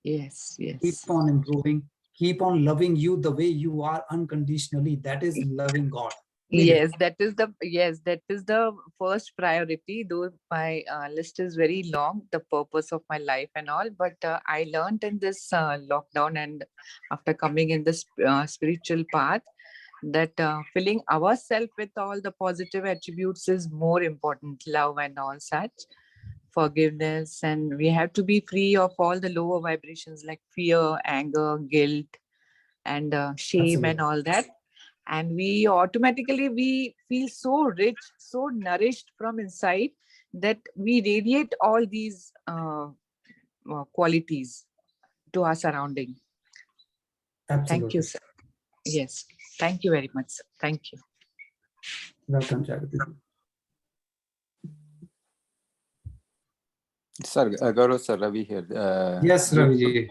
Yes, yes. Keep on improving, keep on loving you the way you are unconditionally. That is loving God. Yes, that is the first priority. Though my list is very long, the purpose of my life and all, but I learned in this lockdown and after coming in this spiritual path that filling ourselves with all the positive attributes is more important, love and all such, forgiveness, and we have to be free of all the lower vibrations like fear, anger, guilt, and shame and all that. And we automatically we feel so rich, so nourished from inside that we radiate all these qualities to our surrounding. Absolutely. Thank you, sir. Yes. Thank you very much, sir. Thank you. Welcome, Jagati. Sir, Gaurav sir, Ravi here. Yes, Raviji.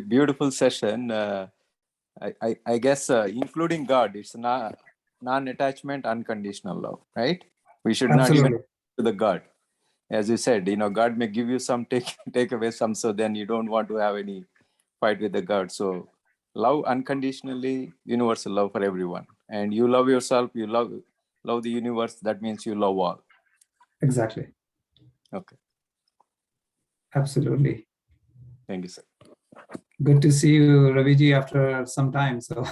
Beautiful session. I guess including God, it's non-attachment, unconditional love, right? We should not even Absolutely. to the God. As you said, God may give you some, take away some, so then you don't want to have any fight with the God. So love unconditionally, universal love for everyone. And you love yourself, you love the universe, that means you love all. Exactly. Okay. Absolutely. Thank you, sir. Good to see you, Raviji, after some time. So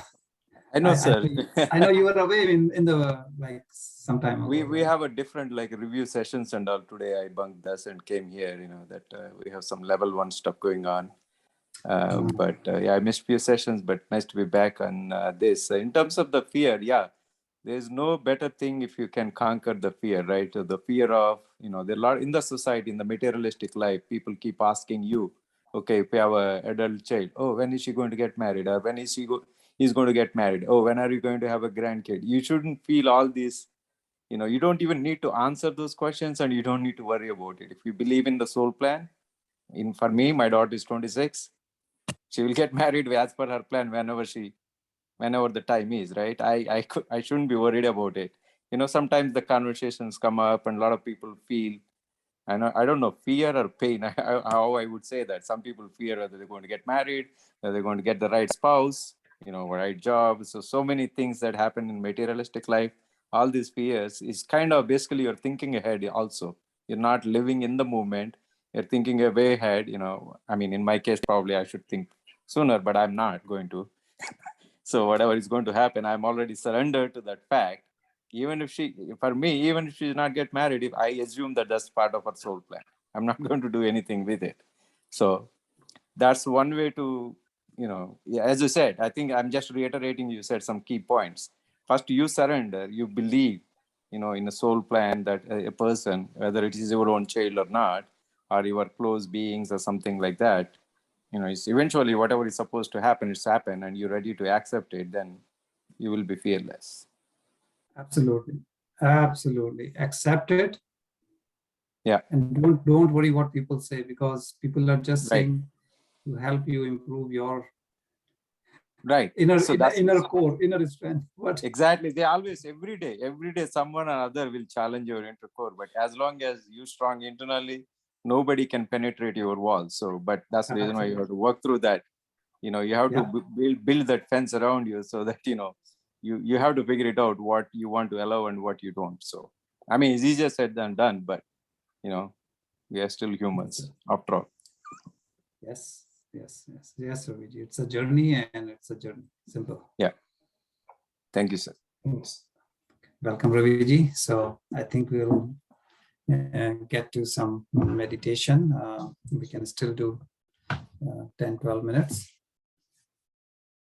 I know, sir. I know you were away in the like some time ago. We have a different like review sessions and all. Today I bunked this and came here. That we have some level 1 stuff going on. But yeah, I missed few sessions, but nice to be back on this. In terms of the fear, yeah, there's no better thing if you can conquer the fear, right? The fear of, there are a lot in the society, in the materialistic life, people keep asking you, okay, if you have an adult child, oh, when is she going to get married? Or when is he's going to get married? Oh, when are you going to have a grandkid? You shouldn't feel all these, you don't even need to answer those questions and you don't need to worry about it. If you believe in the soul plan, for me, my daughter is 26. She will get married as per her plan whenever the time is, right? I shouldn't be worried about it. Sometimes the conversations come up and a lot of people feel, I don't know, fear or pain, how I would say that. Some people fear whether they're going to get married, whether they're going to get the right spouse, right job. So many things that happen in materialistic life. All these fears is kind of basically you're thinking ahead also. You're not living in the moment. You're thinking way ahead, I mean, in my case, probably I should think sooner, but I'm not going to. So whatever is going to happen, I'm already surrendered to that fact. Even if even if she does not get married, if I assume that that's part of her soul plan, I'm not going to do anything with it. So that's one way to, yeah, as you said, I think I'm just reiterating, you said some key points. First, you surrender, you believe, in a soul plan that a person, whether it is your own child or not, or your close beings or something like that, it's eventually whatever is supposed to happen, it's happened, and you're ready to accept it, then you will be fearless. Absolutely. Absolutely. Accept it. Yeah. And don't worry what people say, because people are just Right. saying to help you improve your right. inner So inner strength. What? Exactly. They always, every day, someone or other will challenge your inner core. But as long as you're strong internally, nobody can penetrate your walls. So, but that's the reason why you have to work through that. You have to build that fence around you so that, you have to figure it out what you want to allow and what you don't. So, I mean, it's easier said than done, but, we are still humans after all. Yes, Raviji. It's a journey, and it's a journey. Simple. Yeah. Thank you, sir. Thanks. Welcome, Raviji. So I think we'll get to some meditation. We can still do 10-12 minutes.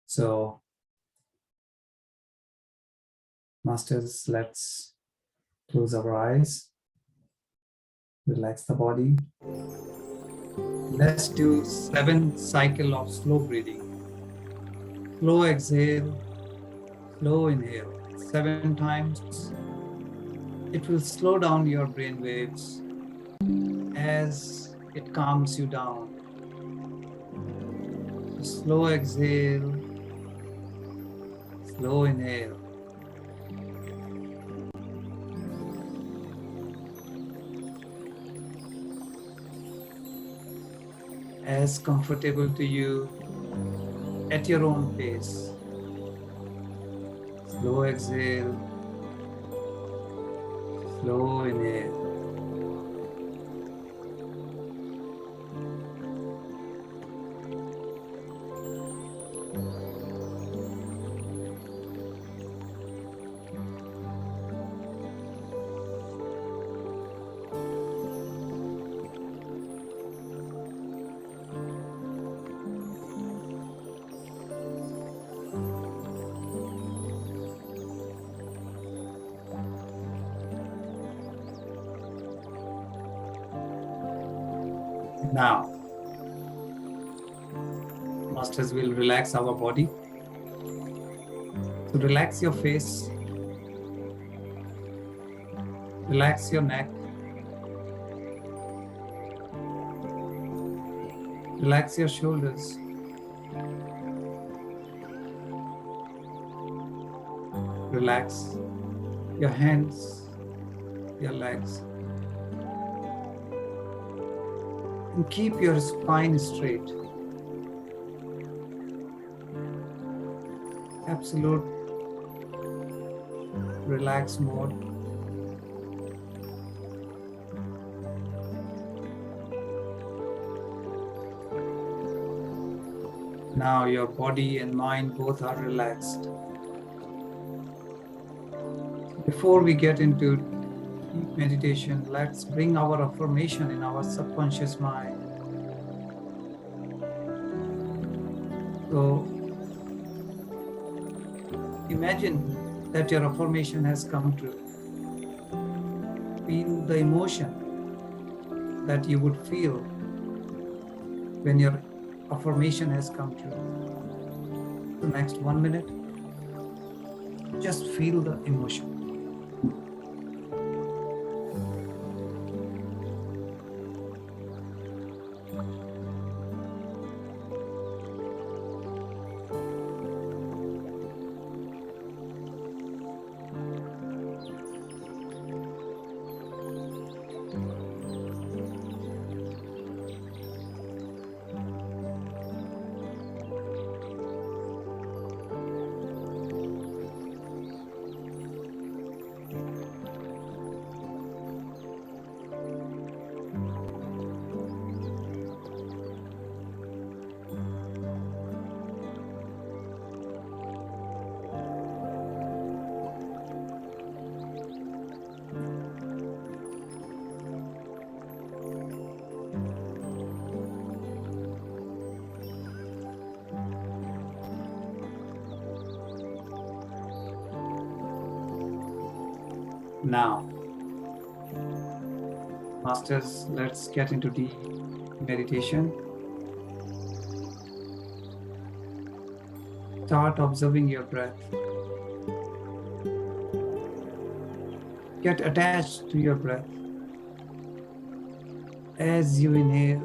So, masters, let's close our eyes, relax the body. Let's do 7 cycles of slow breathing. Slow exhale, slow inhale 7 times. It will slow down your brain waves as it calms you down. So slow exhale, slow inhale. As comfortable to you at your own pace. Slow exhale, slow inhale. Now, Masters will relax our body. So relax your face, relax your neck, relax your shoulders, relax your hands, your legs, and keep your spine straight. Absolute relax mode. Now your body and mind both are relaxed. Before we get into deep meditation, let's bring our affirmation in our subconscious mind. So imagine that your affirmation has come true. Feel the emotion that you would feel when your affirmation has come true. The next 1 minute, just feel the emotion. Now, Masters, let's get into deep meditation. Start observing your breath. Get attached to your breath. As you inhale,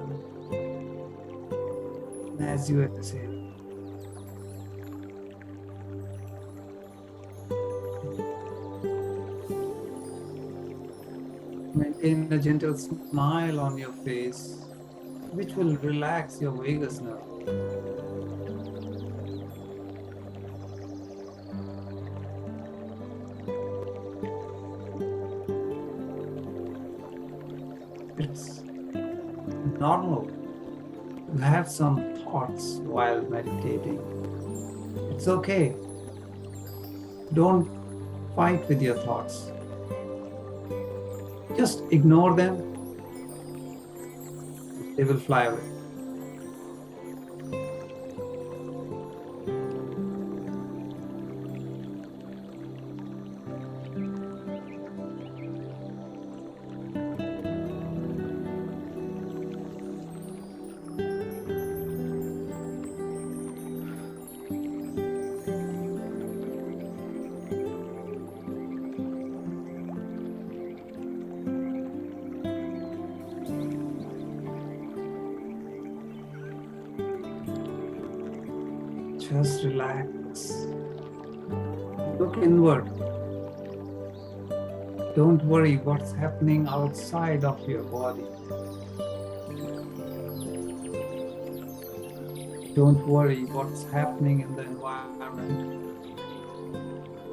and as you exhale. Maintain a gentle smile on your face, which will relax your vagus nerve. It's normal to have some thoughts while meditating. It's okay. Don't fight with your thoughts. Just ignore them. They will fly away. Just relax. Look inward. Don't worry what's happening outside of your body. Don't worry what's happening in the environment.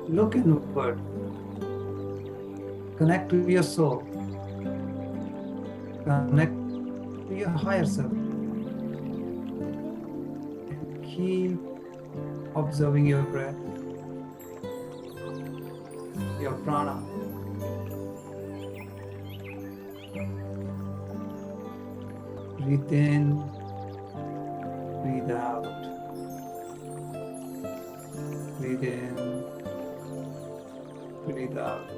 Look inward. Connect to your soul. Connect to your higher self. And keep observing your breath, your prana. Breathe in, breathe out. Breathe in, breathe out.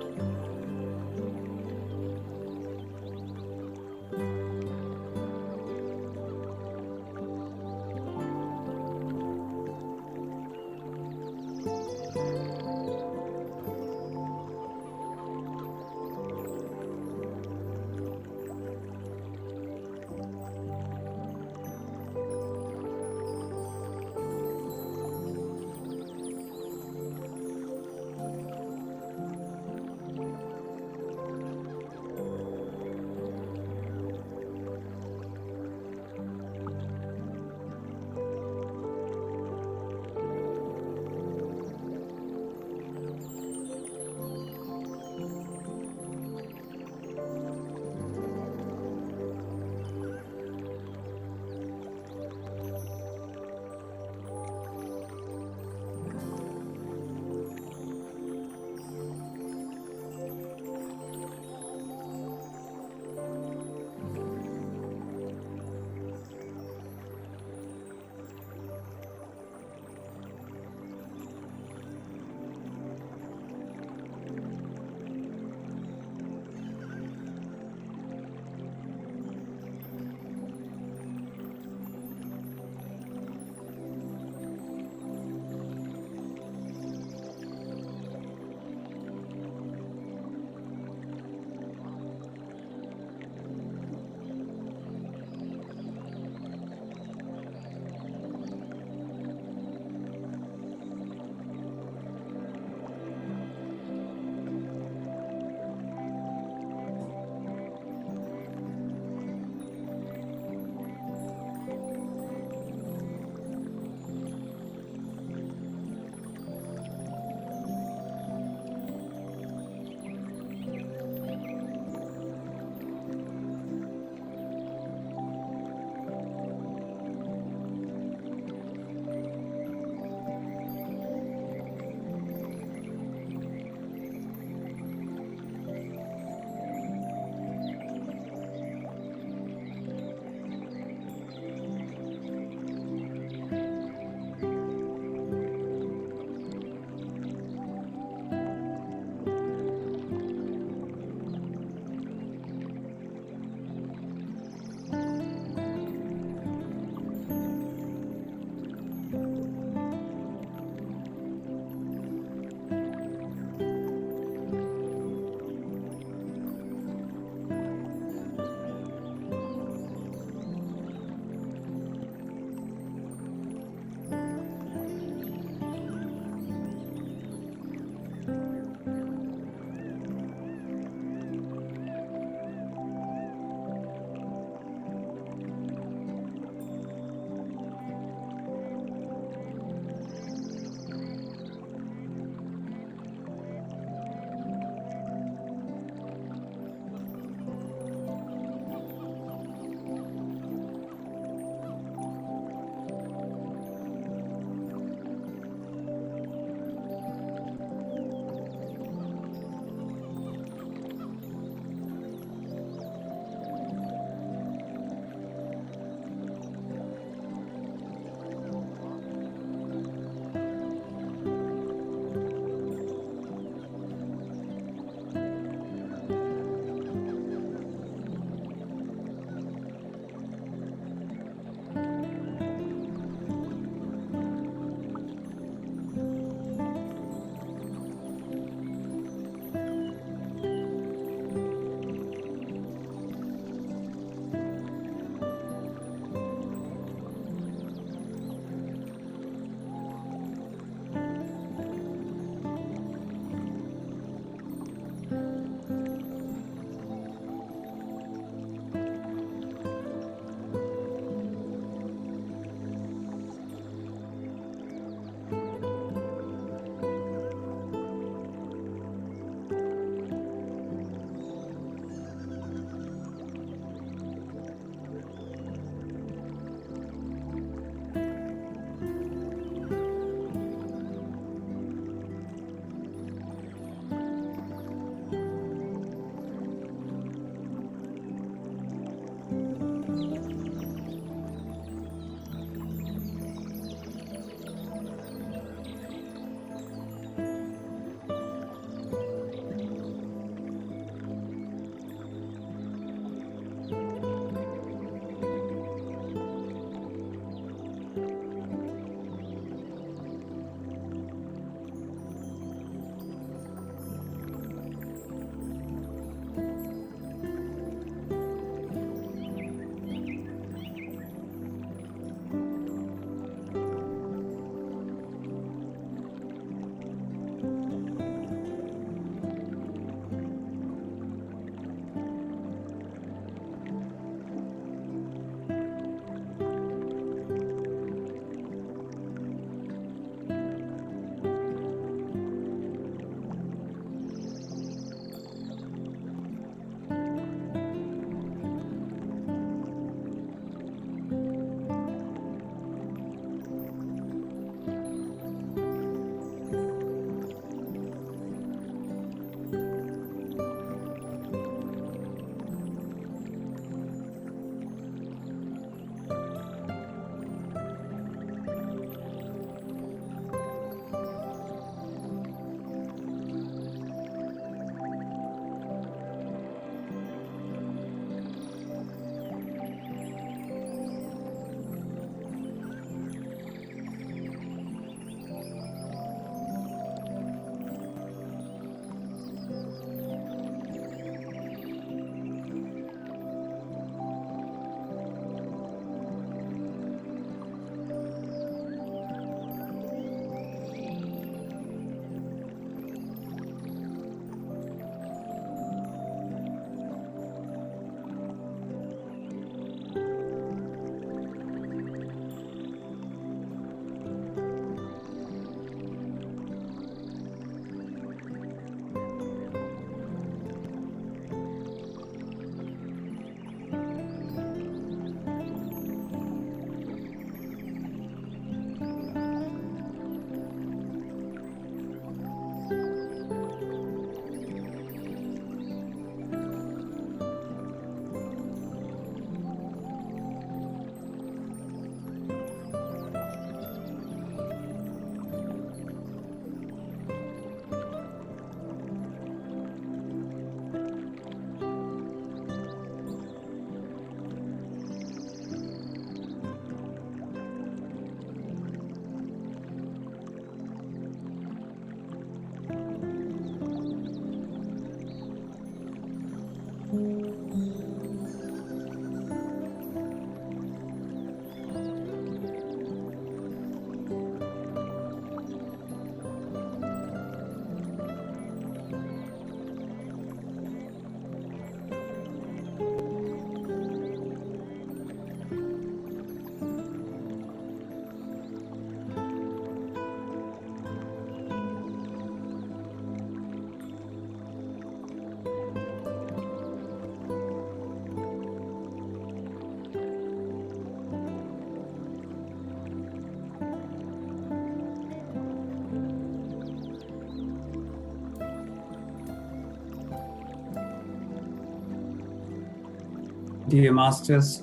Dear masters,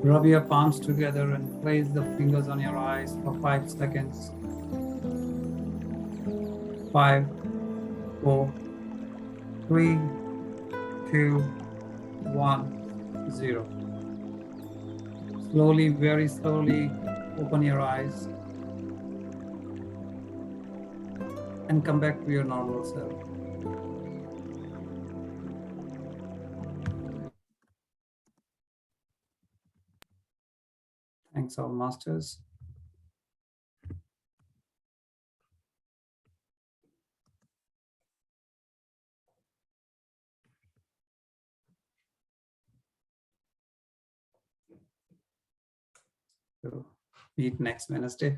rub your palms together and place the fingers on your eyes for 5 seconds. 5, 4, 3, 2, 1, 0. Slowly, very slowly, open your eyes and come back to your normal self. Thanks, all masters. So, meet next Wednesday.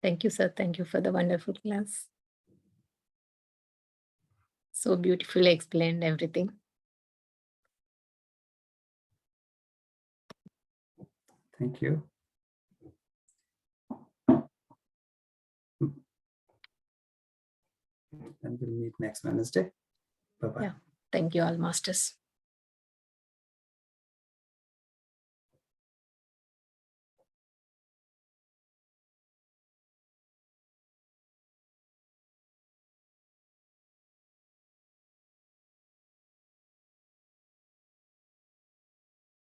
Thank you, sir. Thank you for the wonderful class. So beautifully explained everything. Thank you. And we'll meet next Wednesday. Bye-bye. Yeah. Thank you, all masters.